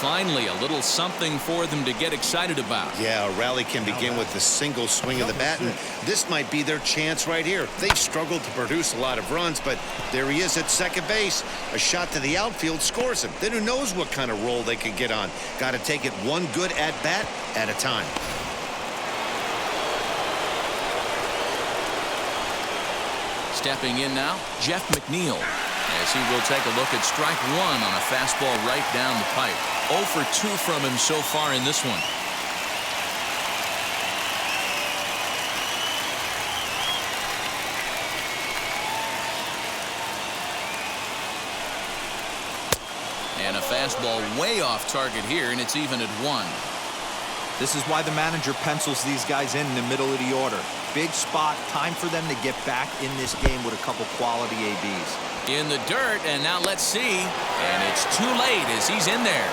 Finally, a little something for them to get excited about. Yeah, a rally can begin with the single swing of the bat, and this might be their chance right here. They've struggled to produce a lot of runs, but there he is at second base. A shot to the outfield scores him. Then who knows what kind of roll they could get on. Got to take it one good at-bat at a time. Stepping in now, Jeff Mcneill, as he will take a look at strike 1 on a fastball right down the pipe. 0 for 2 from him so far in this one. And a fastball way off target here, and it's even at 1. This is why the manager pencils these guys in the middle of the order. Big spot, time for them to get back in this game with a couple quality ABs. In the dirt, and now let's see. And it's too late as he's in there.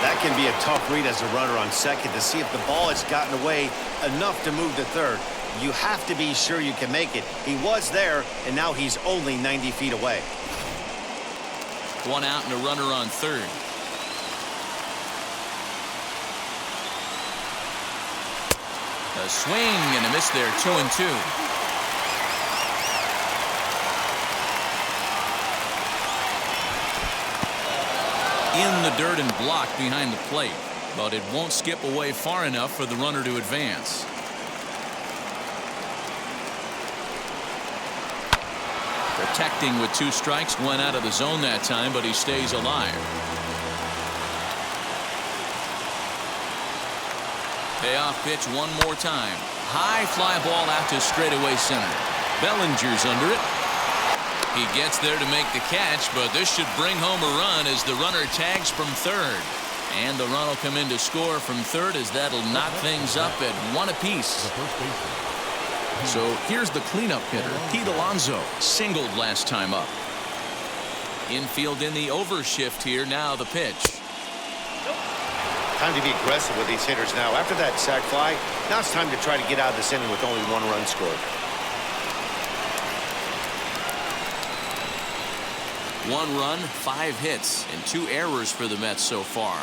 That can be a tough read as a runner on second to see if the ball has gotten away enough to move to third. You have to be sure you can make it. He was there, and now he's only 90 feet away. 1 out and a runner on third. A swing and a miss there, 2-2. In the dirt and blocked behind the plate, but it won't skip away far enough for the runner to advance. Protecting with 2 strikes, went out of the zone that time, but he stays alive. Payoff pitch one more time. High fly ball out to straightaway center. Bellinger's under it. He gets there to make the catch, but this should bring home a run as the runner tags from third. And the run will come in to score from third as that'll knock things up at 1 apiece. So here's the cleanup hitter, Pete Alonso, singled last time up. Infield in the overshift here, now the pitch. Time to be aggressive with these hitters now. After that sac fly, now it's time to try to get out of this inning with only 1 run scored. 1 run, 5 hits, and 2 errors for the Mets so far.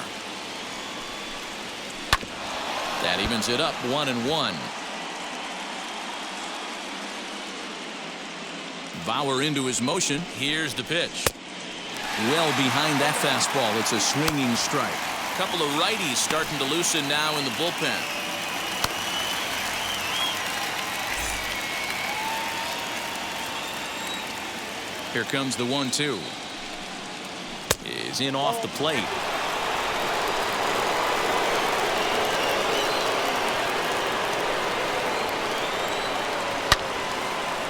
That evens it up 1-1. Bauer into his motion. Here's the pitch. Well behind that fastball. It's a swinging strike. A couple of righties starting to loosen now in the bullpen. Here comes the 1-2. Is in off the plate.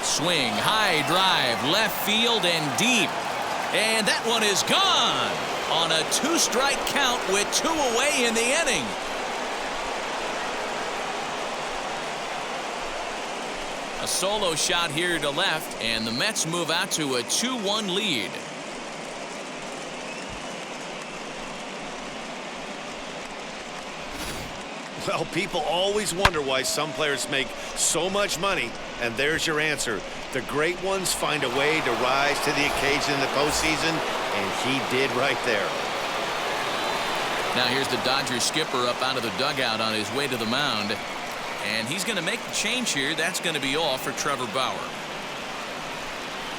Swing, high drive, left field and deep. And that one is gone on a 2-strike count with 2 away in the inning. A solo shot here to left, and the Mets move out to a 2-1 lead. Well, people always wonder why some players make so much money, and there's your answer. The great ones find a way to rise to the occasion in the postseason, and he did right there. Now here's the Dodgers skipper up out of the dugout on his way to the mound, and he's going to make the change here. That's going to be all for Trevor Bauer.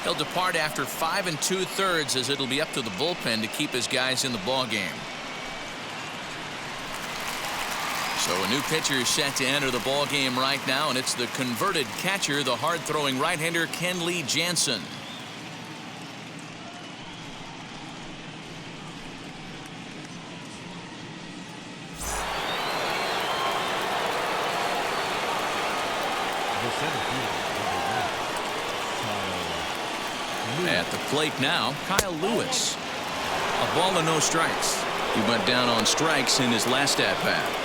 He'll depart after 5 2/3 as it'll be up to the bullpen to keep his guys in the ball game. So a new pitcher is set to enter the ball game right now, and it's the converted catcher, the hard-throwing right-hander Kenley Jansen. At the plate now, Kyle Lewis. A ball and no strikes. He went down on strikes in his last at-bat.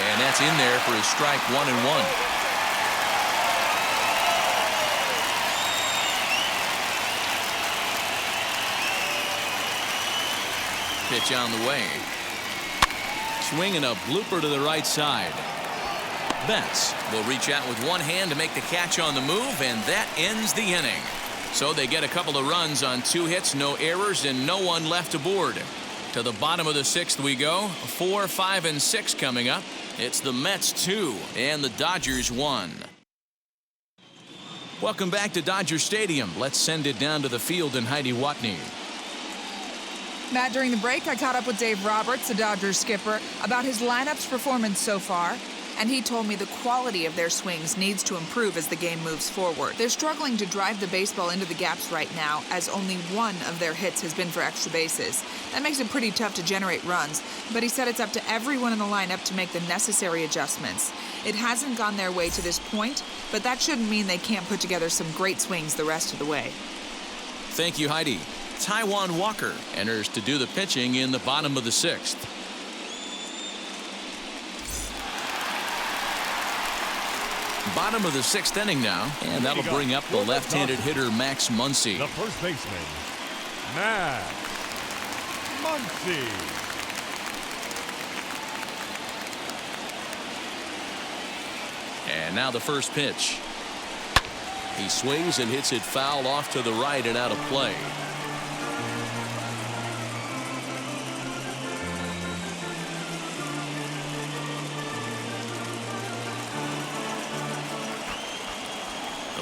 And that's in there for his strike 1-1. Pitch on the way. Swinging a blooper to the right side. Betts will reach out with one hand to make the catch on the move, and that ends the inning. So they get a couple of runs on 2 hits, no errors, and no one left aboard. To the bottom of the 6th we go. 4, 5, and 6 coming up. It's the Mets 2 and the Dodgers 1. Welcome back to Dodger Stadium. Let's send it down to the field and Heidi Watney. Matt, during the break, I caught up with Dave Roberts, the Dodgers skipper, about his lineup's performance so far, and he told me the quality of their swings needs to improve as the game moves forward. They're struggling to drive the baseball into the gaps right now, as only one of their hits has been for extra bases. That makes it pretty tough to generate runs, but he said it's up to everyone in the lineup to make the necessary adjustments. It hasn't gone their way to this point, but that shouldn't mean they can't put together some great swings the rest of the way. Thank you, Heidi. Taijuan Walker enters to do the pitching in the bottom of the 6th. Bottom of the 6th inning now, and that'll bring up the left-handed hitter Max Muncie. The first baseman, Max Muncie. And now the first pitch. He swings and hits it foul off to the right and out of play.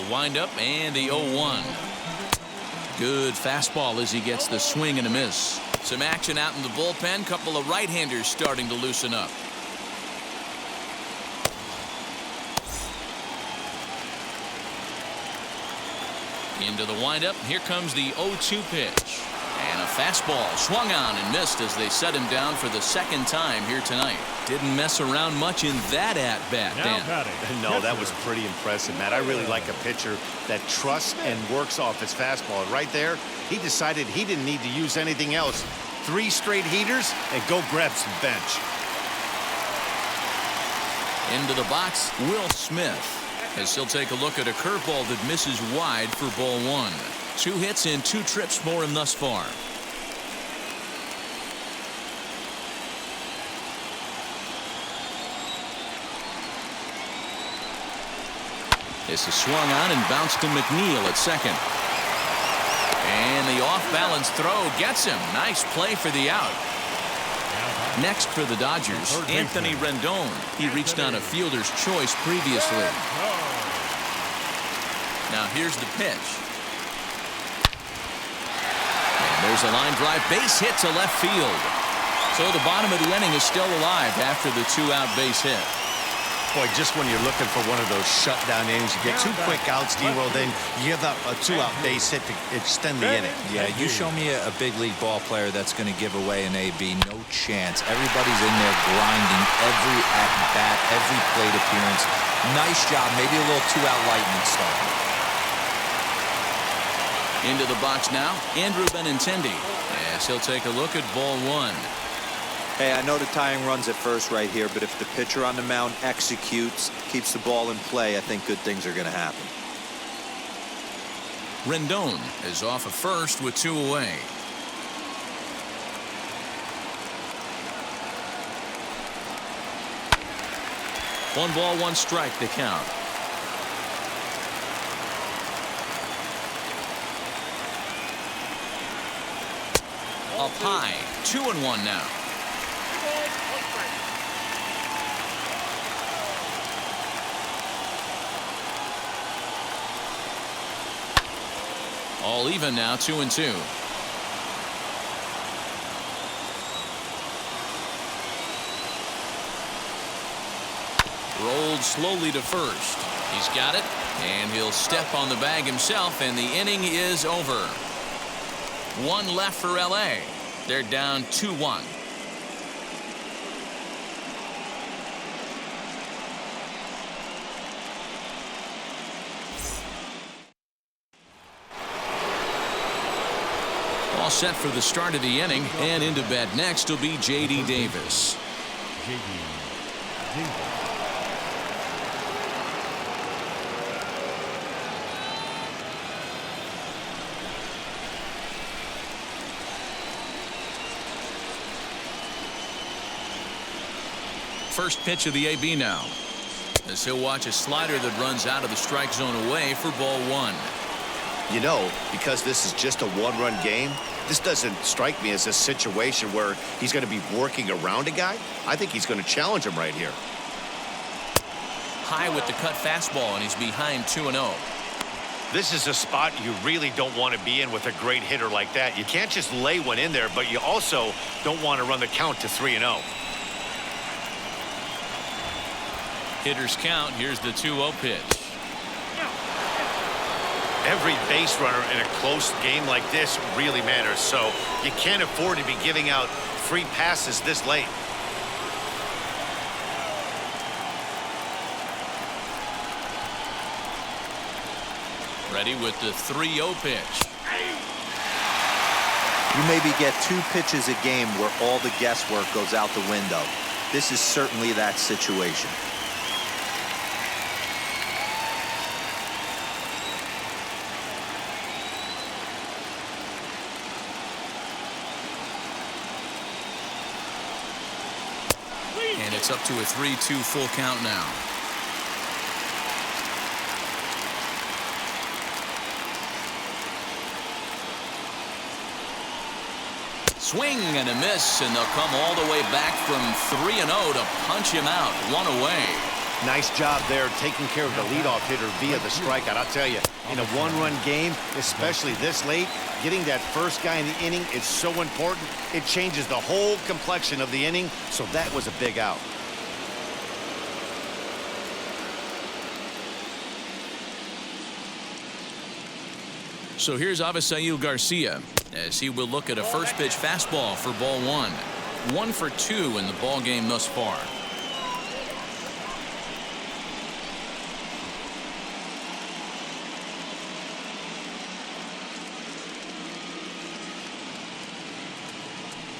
Wind up and the 0-1. Good fastball as he gets the swing and a miss. Some action out in the bullpen. Couple of right-handers starting to loosen up. Into the windup. Here comes the 0-2 pitch. And a fastball swung on and missed as they set him down for the 2nd time here tonight. Didn't mess around much in that at-bat, Dan. No, that was pretty impressive, Matt. I really like a pitcher that trusts and works off his fastball. And right there, he decided he didn't need to use anything else. 3 straight heaters and go grab some bench. Into the box, Will Smith, as he'll take a look at a curveball that misses wide for ball 1. 2 hits and 2 trips for him thus far. This is swung on and bounced to Mcneill at second. And the off-balance throw gets him. Nice play for the out. Next for the Dodgers, Anthony Rendon. He reached on a fielder's choice previously. Now here's the pitch. And there's a line drive base hit to left field. So the bottom of the inning is still alive after the 2-out base hit. Boy, just when you're looking for one of those shutdown innings, you get 2 quick outs, D-Roll, then you give up a 2-out base hit to extend the inning. Yeah, you show me a big league ball player that's going to give away an AB. No chance. Everybody's in there grinding every at-bat, every plate appearance. Nice job. Maybe a little 2-out lightning start. Into the box now, Andrew Benintendi, as he'll take a look at ball 1. Hey, I know the tying run's at first right here, but if the pitcher on the mound executes, keeps the ball in play, I think good things are going to happen. Rendon is off of first with 2 away. One ball, 1 strike to count. Up high, 2-1 now. All even now, 2-2. Rolled slowly to first. He's got it, and he'll step on the bag himself, and the inning is over. 1 left for LA. They're down 2-1. All set for the start of the inning, and into bat next will be J.D. Davis. J.D. Davis. First pitch of the AB now, as he'll watch a slider that runs out of the strike zone away for ball 1. You know, because this is just a 1-run game, this doesn't strike me as a situation where he's going to be working around a guy. I think he's going to challenge him right here. High with the cut fastball, and he's behind 2-0. This is a spot you really don't want to be in with a great hitter like that. You can't just lay one in there, but you also don't want to run the count to 3-0. Hitters count. Here's the 2-0 pitch. Every base runner in a close game like this really matters, so you can't afford to be giving out free passes this late. Ready with the 3-0 pitch. You maybe get 2 pitches a game where all the guesswork goes out the window. This is certainly that situation. And it's up to a 3-2 full count now. Swing and a miss, and they'll come all the way back from 3-0 to punch him out. 1 away. Nice job there taking care of the leadoff hitter via the strikeout. I'll tell you, in a 1-run game, especially this late, getting that first guy in the inning is so important. It changes the whole complexion of the inning, so that was a big out. So here's Avisail Garcia, as he will look at a first pitch fastball for ball 1. 1 for 2 in the ball game thus far.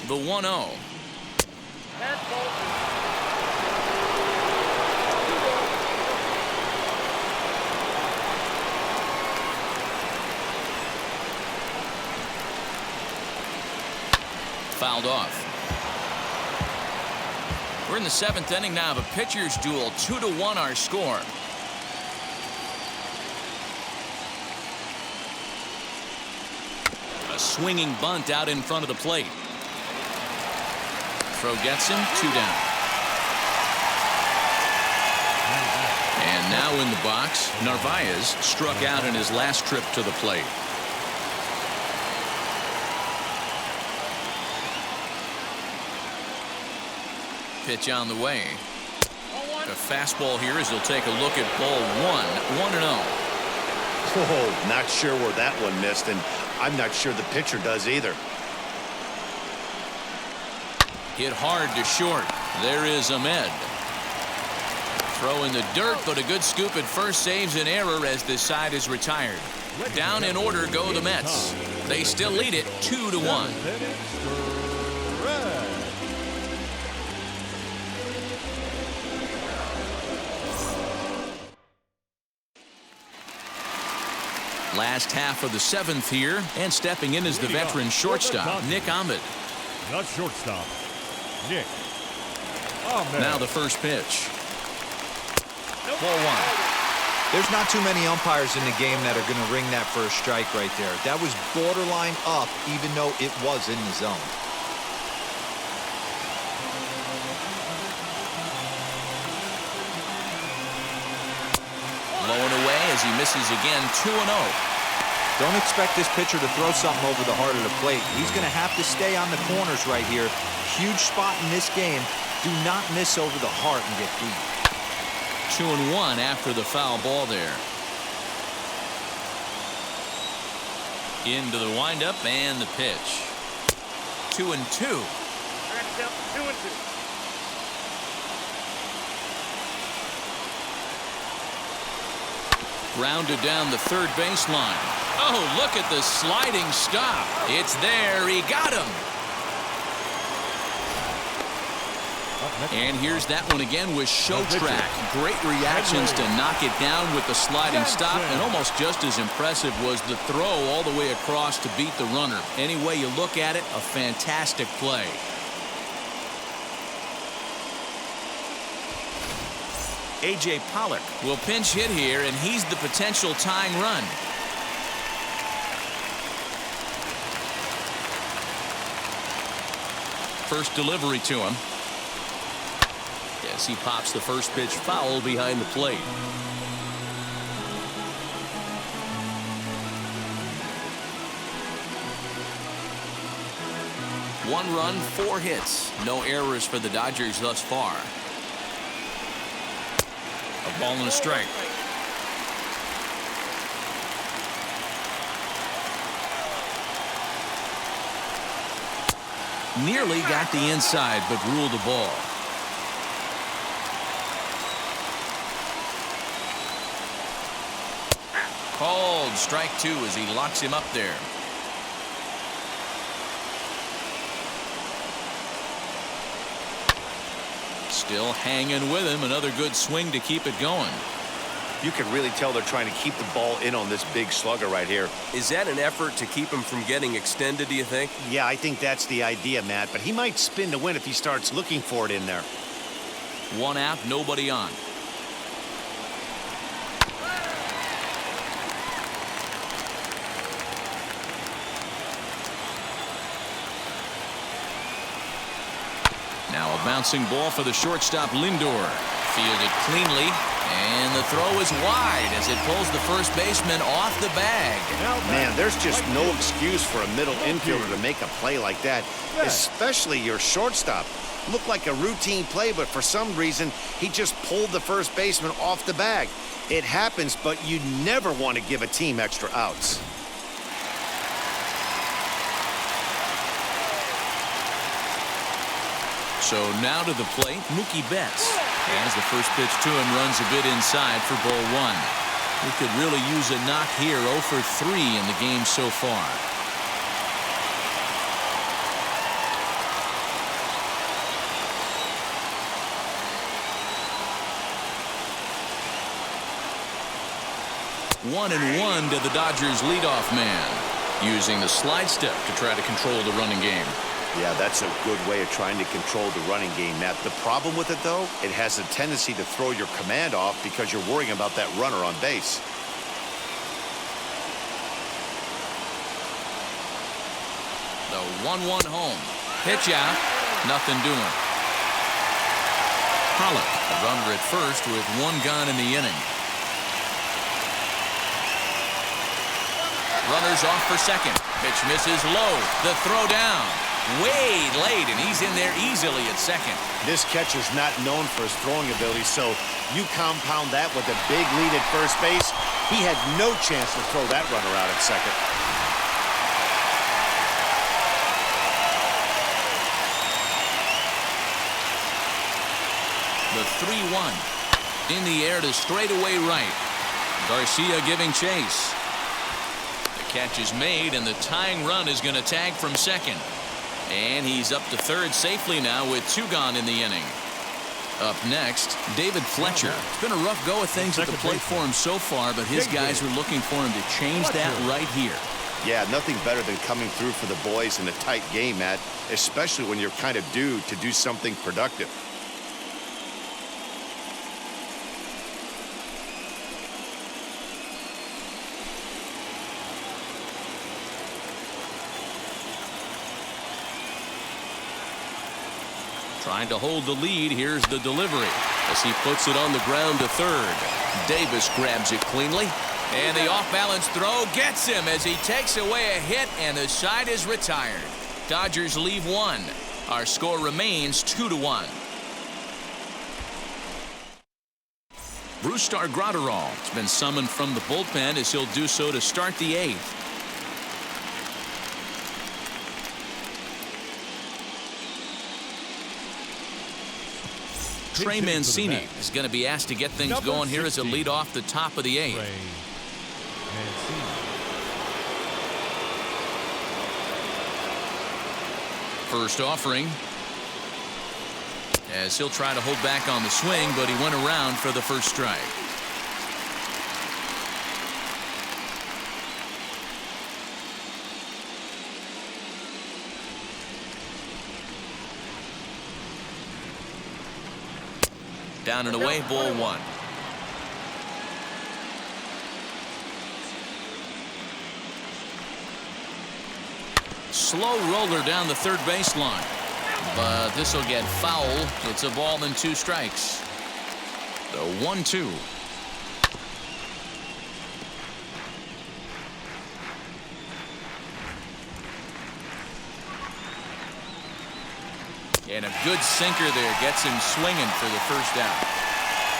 The 1-0. Fouled off. We're in the 7th inning now of a pitcher's duel. 2-1 our score. A swinging bunt out in front of the plate. Throw gets him, 2 down. And now in the box, Narvaez struck out in his last trip to the plate. Pitch on the way. The fastball here as he'll take a look at ball 1-0. Oh, not sure where that one missed, and I'm not sure the pitcher does either. Hit hard to short. There is Ahmed. Throw in the dirt, but a good scoop at first saves an error as this side is retired. Down in order go the Mets. They still lead it 2-1. Last half of the 7th here, and stepping in is the veteran shortstop, Nick Ahmed. Not shortstop, Nick Ahmed. Now the first pitch. Ball 1. There's not too many umpires in the game that are going to ring that first strike right there. That was borderline up, even though it was in the zone. Blowing away as he misses again, 2-0. Don't expect this pitcher to throw something over the heart of the plate. He's going to have to stay on the corners right here. Huge spot in this game. Do not miss over the heart and get beat. 2-1 after the foul ball there. Into the windup and the pitch. 2-2. Grounded down the third baseline. Oh, look at the sliding stop. It's there. He got him. And here's that one again with Show Track. Great reactions to knock it down with the sliding stop, and almost just as impressive was the throw all the way across to beat the runner. Any way you look at it, a fantastic play. A.J. Pollock will pinch hit here, and he's the potential tying run. First delivery to him. Yes, he pops the first pitch foul behind the plate. One run, 4 hits. No errors for the Dodgers thus far. A ball and a strike. Nearly got the inside, but ruled the ball. Called strike 2 as he locks him up there. Still hanging with him. Another good swing to keep it going. You can really tell they're trying to keep the ball in on this big slugger right here. Is that an effort to keep him from getting extended, do you think? Yeah, I think that's the idea, Matt, but he might spin to win if he starts looking for it in there. 1 out, nobody on. Now a bouncing ball for the shortstop, Lindor. Fielded cleanly, and the throw is wide as it pulls the first baseman off the bag. Man, there's just no excuse for a middle infielder to make a play like that, especially your shortstop. Looked like a routine play, but for some reason, he just pulled the first baseman off the bag. It happens, but you never want to give a team extra outs. So now to the plate, Mookie Betts. As the first pitch to him runs a bit inside for ball 1. He could really use a knock here. 0 for 3 in the game so far. One and 1 to the Dodgers leadoff man, using the slide step to try to control the running game. Yeah, that's a good way of trying to control the running game, Matt. The problem with it, though, it has a tendency to throw your command off because you're worrying about that runner on base. The 1-1 home. Pitch out. Nothing doing. Pollock, the runner at first with one gone in the inning. Runners off for second. Pitch misses low. The throw down. Way late, and he's in there easily at second. This catcher's not known for his throwing ability, so you compound that with a big lead at first base. He had no chance to throw that runner out at second. The 3-1. In the air to straightaway right. Garcia giving chase. The catch is made, and the tying run is going to tag from second. And he's up to third safely now with two gone in the inning. Up next, David Fletcher. It's been a rough go of things at the plate for him so far, but his guys are looking for him to change that right here. Yeah, nothing better than coming through for the boys in a tight game, Matt, especially when you're kind of due to do something productive. Trying to hold the lead. Here's the delivery as he puts it on the ground to third. Davis grabs it cleanly, and the off-balance throw gets him as he takes away a hit, and the side is retired. Dodgers leave one. Our score remains 2-1. Brusdar Graterol has been summoned from the bullpen as he'll do so to start the eighth. Trey Mancini is going to be asked to get things going here as a lead off the top of the eighth. First offering as he'll try to hold back on the swing, but he went around for the first strike. Down and away, ball one. Slow roller down the third baseline, but this will get foul. It's a ball and two strikes. The 1-2. And a good sinker there gets him swinging for the first out.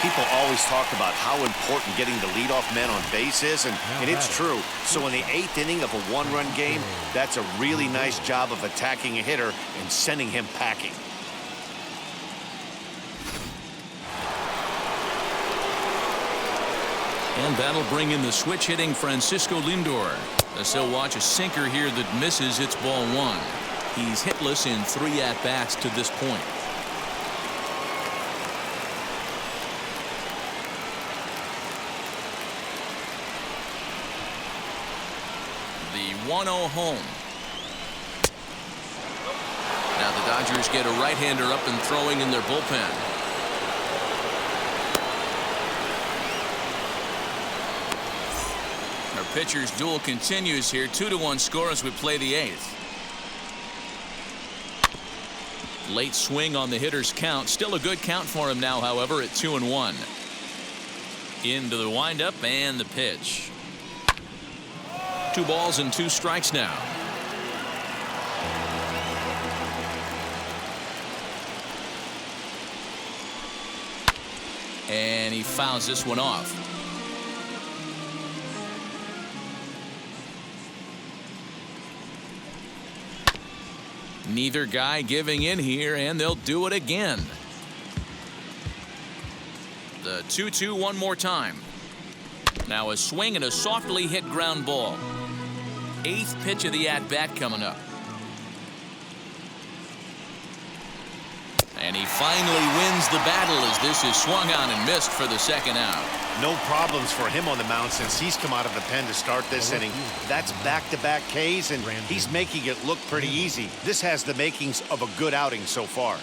People always talk about how important getting the leadoff man on base is, and it's true. So in the eighth inning of a one-run game, that's a really nice job of attacking a hitter and sending him packing. And that'll bring in the switch hitting Francisco Lindor. As he'll watch a sinker here that misses. It's ball one. He's hitless in 3 at-bats to this point. The 1-0 home. Now the Dodgers get a right-hander up and throwing in their bullpen. Our pitcher's duel continues here. 2-1 score as we play the eighth. Late swing on the hitter's count. Still a good count for him now, however, at 2-1. Into the windup and the pitch. 2 balls and 2 strikes now. And he fouls this one off. Neither guy giving in here, and they'll do it again. The 2-2 one more time. Now a swing and a softly hit ground ball. 8th pitch of the at-bat coming up. And he finally wins the battle as this is swung on and missed for the second out. No problems for him on the mound since he's come out of the pen to start this inning. That's back-to-back Ks, and he's making it look pretty easy. This has the makings of a good outing so far.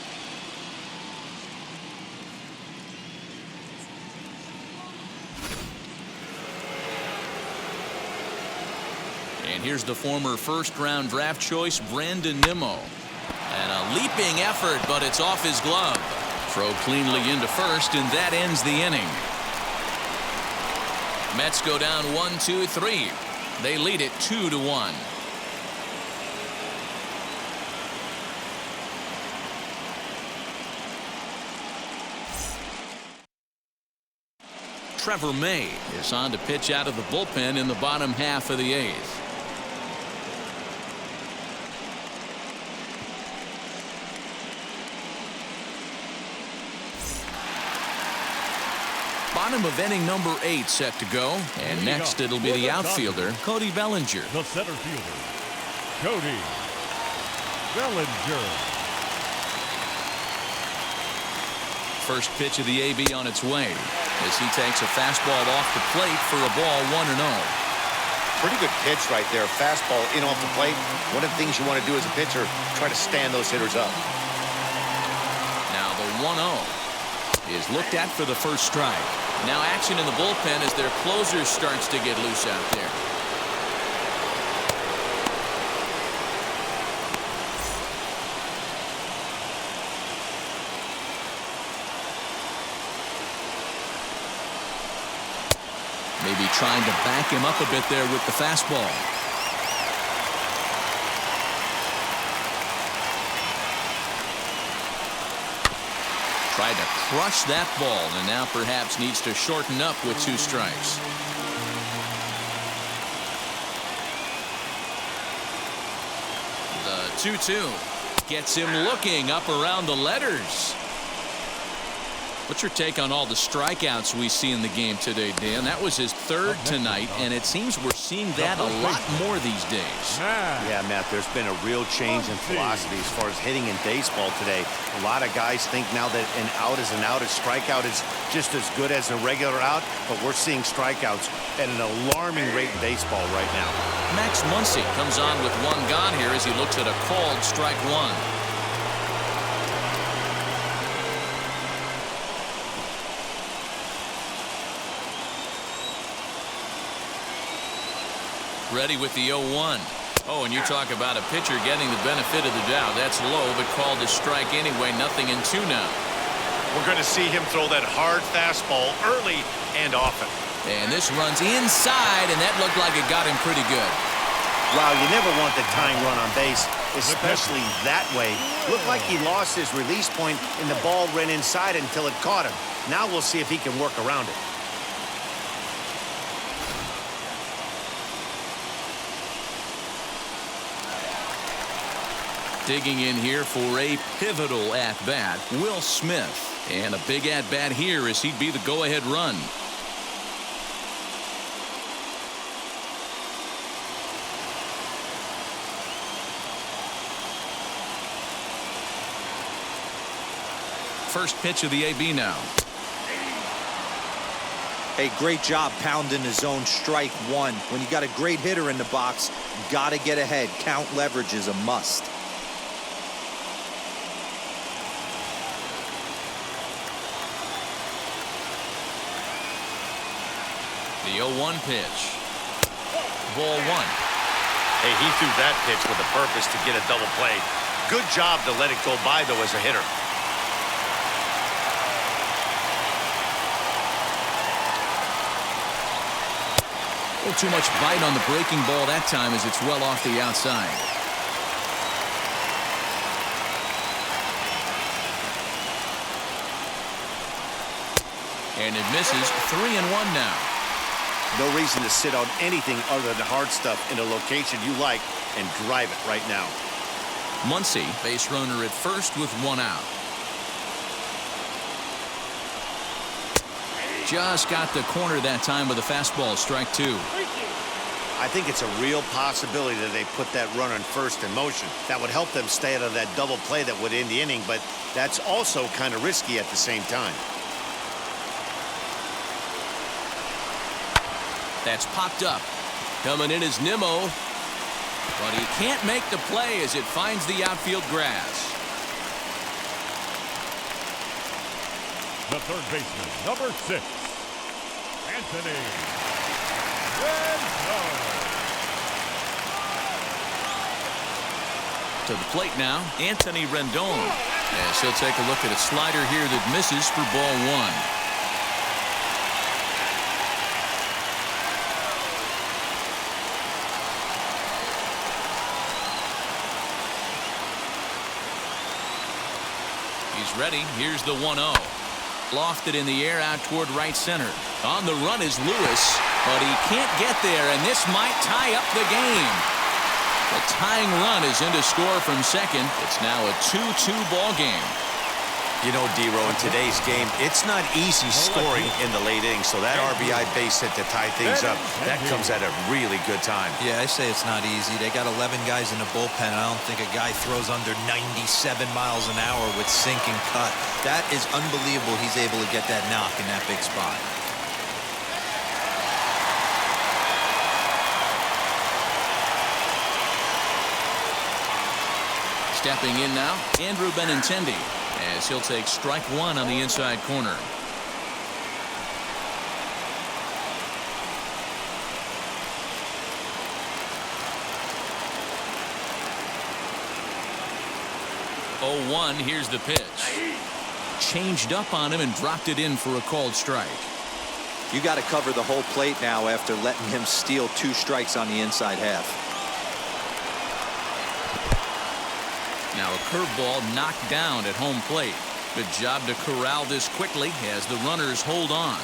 And here's the former first-round draft choice, Rendon Nimmo. And a leaping effort, but it's off his glove. Throw cleanly into first, and that ends the inning. Mets go down 1-2-3. They lead it 2-1. Trevor May is on to pitch out of the bullpen in the bottom half of the eighth. Bottom of inning number 8 set to go. And next it'll be the outfielder, Cody Bellinger. The center fielder, Cody Bellinger. First pitch of the AB on its way as he takes a fastball off the plate for a ball 1-0. Pretty good pitch right there. Fastball in off the plate. One of the things you want to do as a pitcher, try to stand those hitters up. Now the 1-0 is looked at for the first strike. Now action in the bullpen as their closer starts to get loose out there. Maybe trying to back him up a bit there with the fastball. Tried to crush that ball, and now perhaps needs to shorten up with 2 strikes. The 2-2 gets him looking up around the letters. What's your take on all the strikeouts we see in the game today, Dan? That was his 3rd tonight, and it seems we're seeing that a lot more these days. Yeah, Matt, there's been a real change in philosophy as far as hitting in baseball today. A lot of guys think now that an out is an out, a strikeout is just as good as a regular out, but we're seeing strikeouts at an alarming rate in baseball right now. Max Muncie comes on with 1 gone here as he looks at a called strike 1. Ready with the 0-1. Oh, and you talk about a pitcher getting the benefit of the doubt. That's low, but called a strike anyway. 0-2 now. We're going to see him throw that hard fastball early and often. And this runs inside, and that looked like it got him pretty good. Wow, you never want the tying run on base, especially that way. Looked like he lost his release point, and the ball ran inside until it caught him. Now we'll see if he can work around it. Digging in here for a pivotal at-bat, Will Smith. And a big at-bat here as he'd be the go-ahead run. First pitch of the AB now. Hey, great job pounding the zone strike 1. When you got a great hitter in the box, got to get ahead. Count leverage is a must. The 0-1 pitch. Ball 1. Hey, he threw that pitch with a purpose to get a double play. Good job to let it go by, though, as a hitter. A little too much bite on the breaking ball that time as it's well off the outside. And it misses. 3-1 now. No reason to sit on anything other than hard stuff in a location you like and drive it right now. Muncie, base runner at first with 1 out. Just got the corner that time with a fastball, strike 2. I think it's a real possibility that they put that runner on first in motion. That would help them stay out of that double play that would end the inning, but that's also kind of risky at the same time. That's popped up. Coming in is Nimmo, but he can't make the play as it finds the outfield grass. The third baseman, number 6, Anthony Rendon. To the plate now, Anthony Rendon. As he'll take a look at a slider here that misses for ball one. He's ready. Here's the 1-0. Lofted in the air out toward right center. On the run is Lewis, but he can't get there, and this might tie up the game. The tying run is in to score from second. It's now a 2-2 ball game. You know, D-Row, in today's game, it's not easy scoring in the late innings, so that RBI base hit to tie things up, that comes at a really good time. Yeah, I say it's not easy. They got 11 guys in the bullpen. I don't think a guy throws under 97 miles an hour with sink and cut. That is unbelievable he's able to get that knock in that big spot. Stepping in now, Andrew Benintendi, as he'll take strike one on the inside corner. Oh, 1, here's the pitch. Changed up on him and dropped it in for a called strike. You got to cover the whole plate now after letting him steal 2 strikes on the inside half. Now a curveball knocked down at home plate. Good job to corral this quickly as the runners hold on.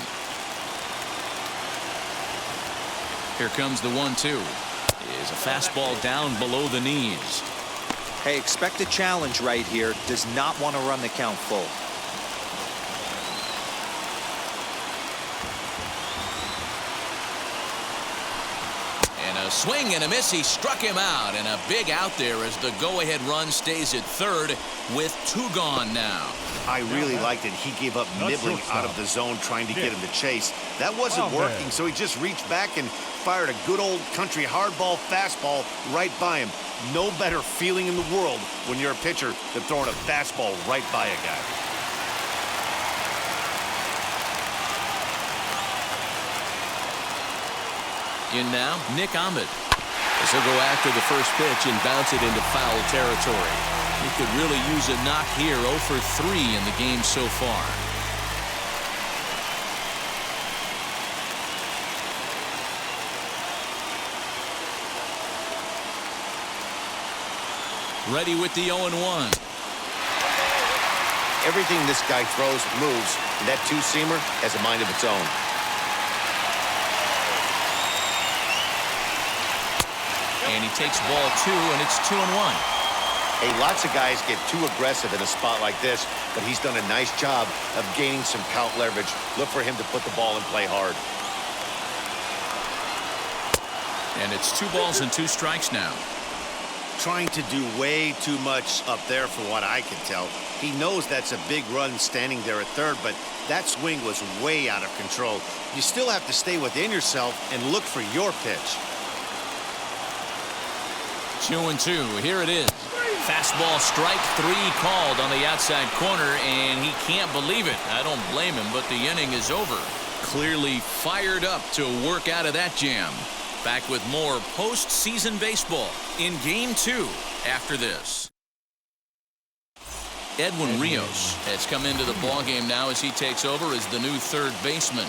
Here comes the 1-2. Is a fastball down below the knees. Hey, expect a challenge right here. Does not want to run the count full. And a swing and a miss. He struck him out, and a big out there as the go-ahead run stays at third with 2 gone now. I really liked it. He gave up nibbling out of the zone trying to get him to chase. That wasn't working, so he just reached back and fired a good old country hardball fastball right by him. No better feeling in the world when you're a pitcher than throwing a fastball right by a guy. In now, Nick Ahmed, as he'll go after the first pitch and bounce it into foul territory. He could really use a knock here. 0 for 3 in the game so far. Ready with the 0-1. Everything this guy throws moves, and that two-seamer has a mind of its own. And he takes ball 2, and it's 2-1. Hey, lots of guys get too aggressive in a spot like this, but he's done a nice job of gaining some count leverage. Look for him to put the ball in play hard. And it's 2 balls and 2 strikes now. Trying to do way too much up there for what I can tell. He knows that's a big run standing there at third, but that swing was way out of control. You still have to stay within yourself and look for your pitch. 2-2. Here it is. Fastball strike 3 called on the outside corner, and he can't believe it. I don't blame him, but the inning is over. Clearly fired up to work out of that jam. Back with more postseason baseball in Game 2 after this. Edwin Rios has come into the ballgame now as he takes over as the new third baseman.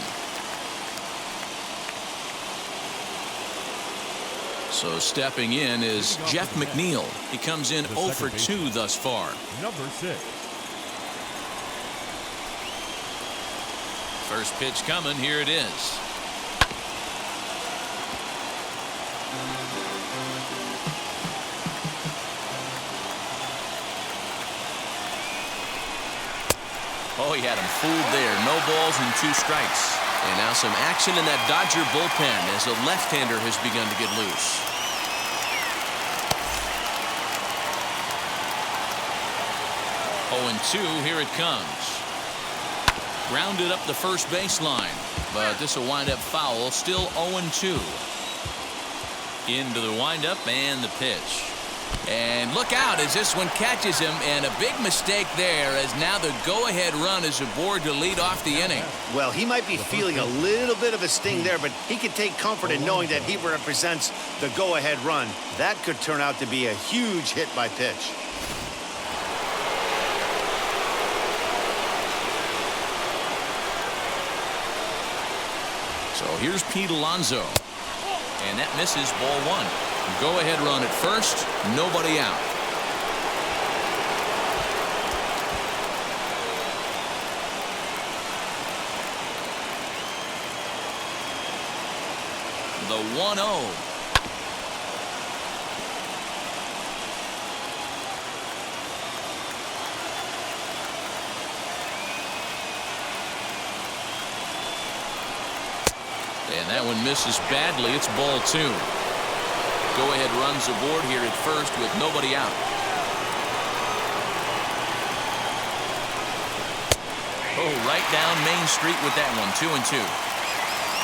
So stepping in is Jeff McNeil. He comes in 0 for 2 thus far. Number 6. First pitch coming. Here it is. Oh, he had him fooled there. No balls and 2 strikes. And now some action in that Dodger bullpen as a left-hander has begun to get loose. Oh, and 2, here it comes. Grounded up the first baseline, but this will wind up foul. Still 0-2. Into the windup and the pitch. And look out as this one catches him, and a big mistake there as now the go-ahead run is aboard to lead off the inning. Well, he might be feeling a little bit of a sting there, but he can take comfort in knowing that he represents the go-ahead run. That could turn out to be a huge hit by pitch. So here's Pete Alonso. And that misses, ball one. Go-ahead run at first, nobody out. The 1-0. And that one misses badly. It's ball two. Go-ahead runs aboard here at first with nobody out. Oh, right down Main Street with that one. 2-2.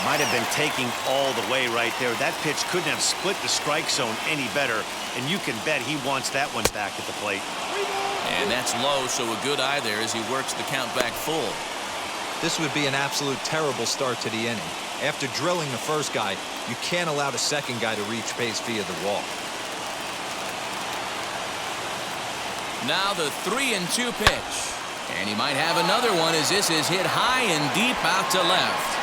Might have been taking all the way right there. That pitch couldn't have split the strike zone any better, and you can bet he wants that one back at the plate. And that's low, so a good eye there as he works the count back full. This would be an absolute terrible start to the inning. After drilling the first guy, you can't allow the second guy to reach base via the walk. Now the 3-2 pitch. And he might have another one as this is hit high and deep out to left.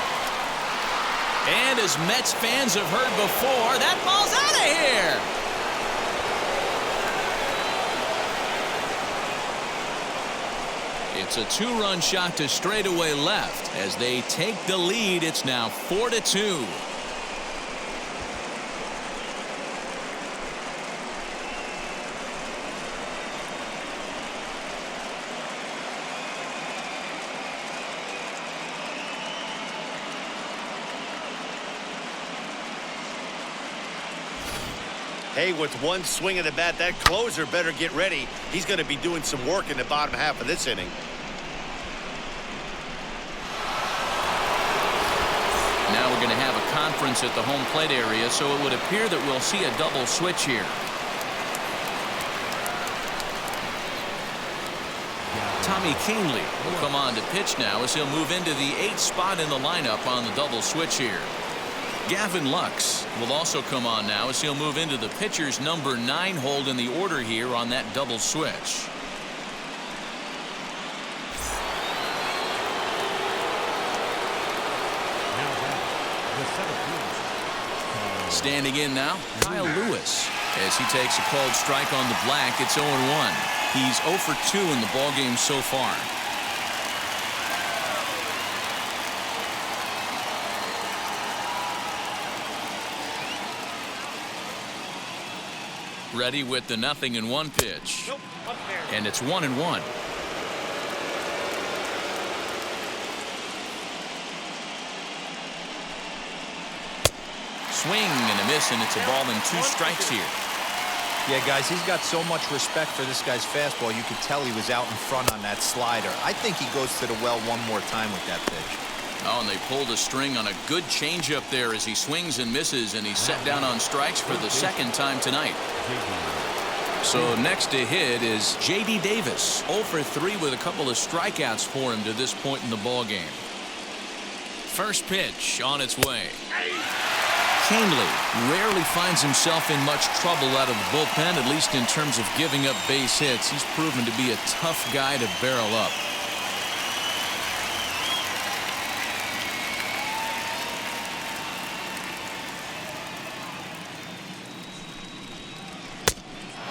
And as Mets fans have heard before, that ball's out of here. It's a two-run shot to straightaway left. As they take the lead, it's now 4-2. Hey, with one swing of the bat, that closer better get ready. He's going to be doing some work in the bottom half of this inning. Now we're going to have a conference at the home plate area, so it would appear that we'll see a double switch here. Tommy Kahnle will come on to pitch now as he'll move into the 8th spot in the lineup on the double switch here. Gavin Lux will also come on now as he'll move into the pitcher's number 9 hold in the order here on that double switch. Standing in now, Kyle Lewis, as he takes a called strike on the black. It's 0-1. He's 0 for 2 in the ballgame so far. Ready with the 0-1 pitch. And it's 1-1. Swing and a miss, and it's a ball and 2 strikes here. Yeah, guys, he's got so much respect for this guy's fastball. You could tell he was out in front on that slider. I think he goes to the well one more time with that pitch. Oh, and they pulled a string on a good changeup there as he swings and misses, and he's set down on strikes for the 2nd time tonight. So next to hit is J.D. Davis, 0 for 3 with a couple of strikeouts for him to this point in the ballgame. First pitch on its way. Kahnle rarely finds himself in much trouble out of the bullpen, at least in terms of giving up base hits. He's proven to be a tough guy to barrel up.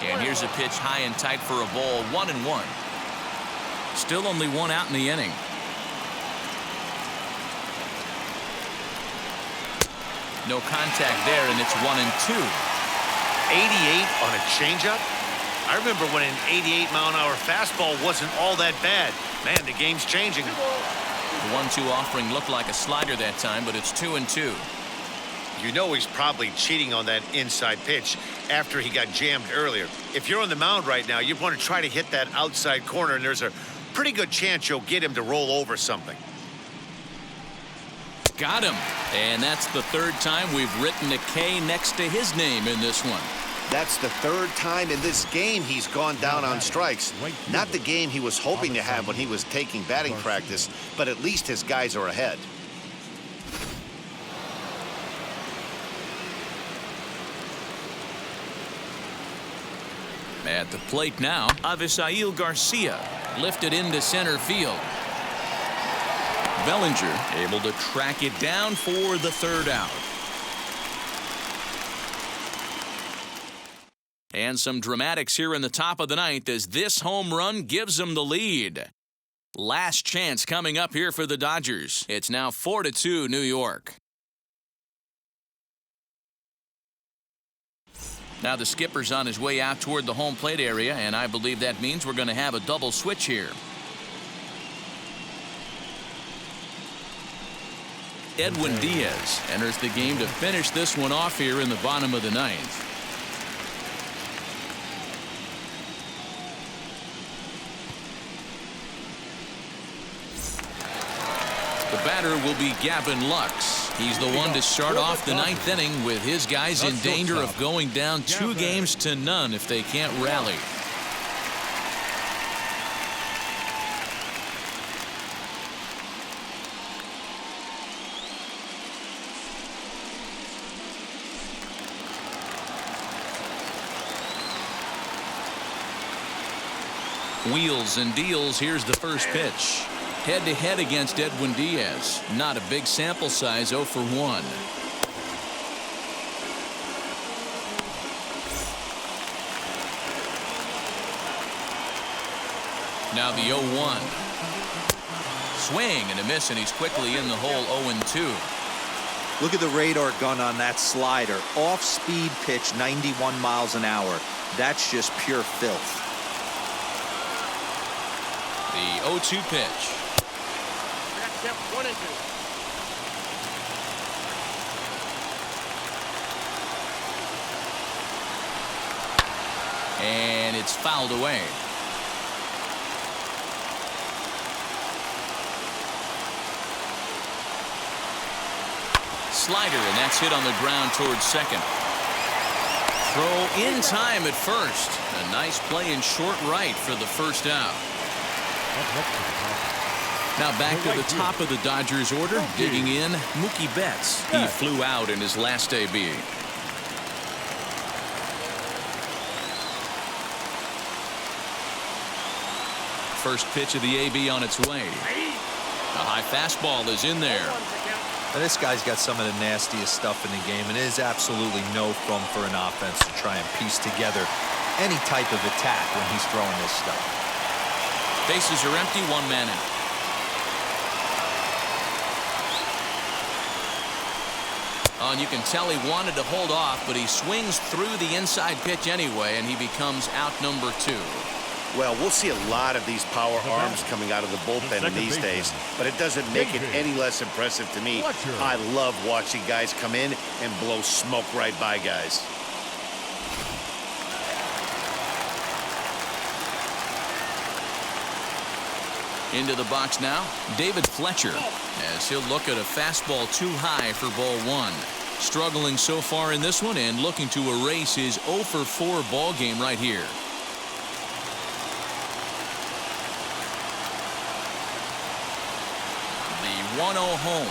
And here's a pitch high and tight for a ball, 1-1. Still only 1 out in the inning. No contact there, and it's 1-2. 88 on a changeup? I remember when an 88-mile-an-hour fastball wasn't all that bad. Man, the game's changing. The 1-2 offering looked like a slider that time, but it's 2-2. You know he's probably cheating on that inside pitch after he got jammed earlier. If you're on the mound right now, you want to try to hit that outside corner, and there's a pretty good chance you'll get him to roll over something. Got him. And that's the 3rd time we've written a K next to his name in this one. That's the third time in this game he's gone down on strikes. Not the game he was hoping to have when he was taking batting practice, but at least his guys are ahead. At the plate now, Avisail Garcia lifted into center field. Bellinger able to track it down for the third out. And some dramatics here in the top of the ninth as this home run gives them the lead. Last chance coming up here for the Dodgers. It's now 4-2 New York. Now the skipper's on his way out toward the home plate area, and I believe that means we're going to have a double switch here. Edwin Diaz enters the game to finish this one off here in the bottom of the ninth. The batter will be Gavin Lux. He's the one to start off the ninth inning with his guys in danger of going down 2-0 if they can't rally. Wheels and deals. Here's the first pitch. Head-to-head against Edwin Diaz. Not a big sample size, 0 for 1. Now the 0-1. Swing and a miss, and he's quickly in the hole, 0-2. Look at the radar gun on that slider. Off-speed pitch, 91 miles an hour. That's just pure filth. The 0-2 pitch. Step 1 and 2. And it's fouled away. Slider, and that's hit on the ground towards second. Throw in time at first. A nice play in short right for the first out. Now back to the top of the Dodgers order, digging in, Mookie Betts. He flew out in his last AB. First pitch of the AB on its way. A high fastball is in there. Now, this guy's got some of the nastiest stuff in the game, and it is absolutely no fun for an offense to try and piece together any type of attack when he's throwing this stuff. Bases are empty, 1 man out. Oh, and you can tell he wanted to hold off, but he swings through the inside pitch anyway, and he becomes out number 2. Well, we'll see a lot of these power arms coming out of the bullpen in these days, but it doesn't make it any less impressive to me. I love watching guys come in and blow smoke right by guys. Into the box now, David Fletcher, as he'll look at a fastball too high for ball 1. Struggling so far in this one and looking to erase his 0 for 4 ball game right here. The 1-0 home.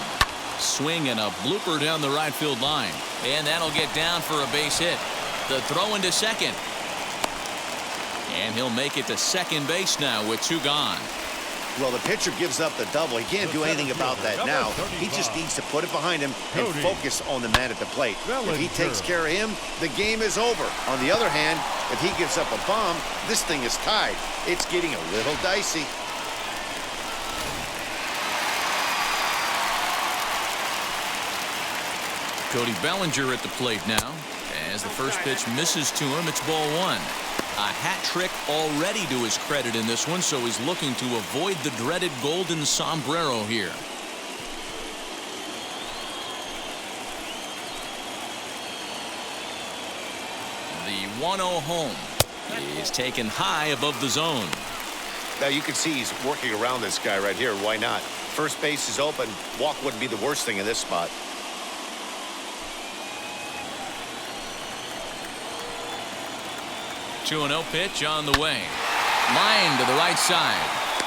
Swing and a blooper down the right field line. And that'll get down for a base hit. The throw into second. And he'll make it to second base now with 2 gone. Well, the pitcher gives up the double. He can't do anything about that now. He just needs to put it behind him and focus on the man at the plate. If he takes care of him, the game is over. On the other hand, if he gives up a bomb, this thing is tied. It's getting a little dicey. Cody Bellinger at the plate now. As the first pitch misses to him, it's ball 1. A hat trick already to his credit in this one, so he's looking to avoid the dreaded golden sombrero here. The 1-0 home is taken high above the zone. Now you can see he's working around this guy right here. Why not? First base is open. Walk wouldn't be the worst thing in this spot. 2-0 pitch on the way. Line to the right side.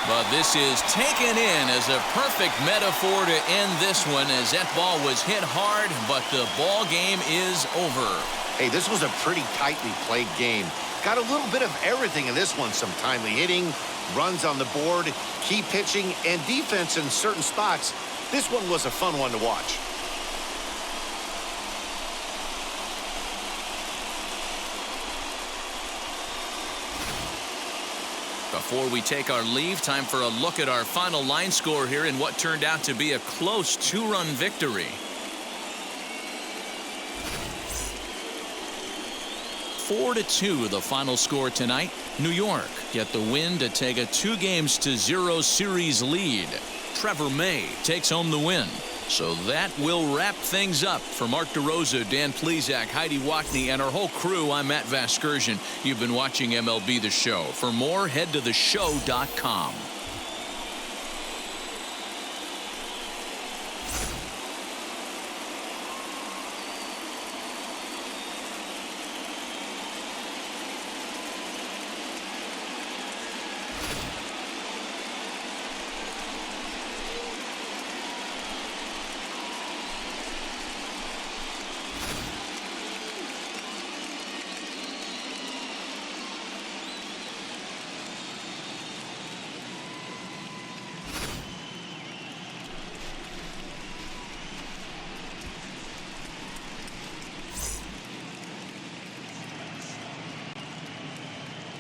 But this is taken in as a perfect metaphor to end this one, as that ball was hit hard, but the ball game is over. Hey, this was a pretty tightly played game. Got a little bit of everything in this one. Some timely hitting, runs on the board, key pitching, and defense in certain spots. This one was a fun one to watch. Before we take our leave, time for a look at our final line score here in what turned out to be a close 2-run victory. 4-2 the final score tonight. New York get the win to take a 2-0 series lead. Trevor May takes home the win. So that will wrap things up. For Mark DeRosa, Dan Plesac, Heidi Wackney, and our whole crew, I'm Matt Vasgersian. You've been watching MLB The Show. For more, head to theshow.com.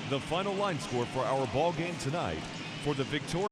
The final line score for our ball game tonight. For the victorious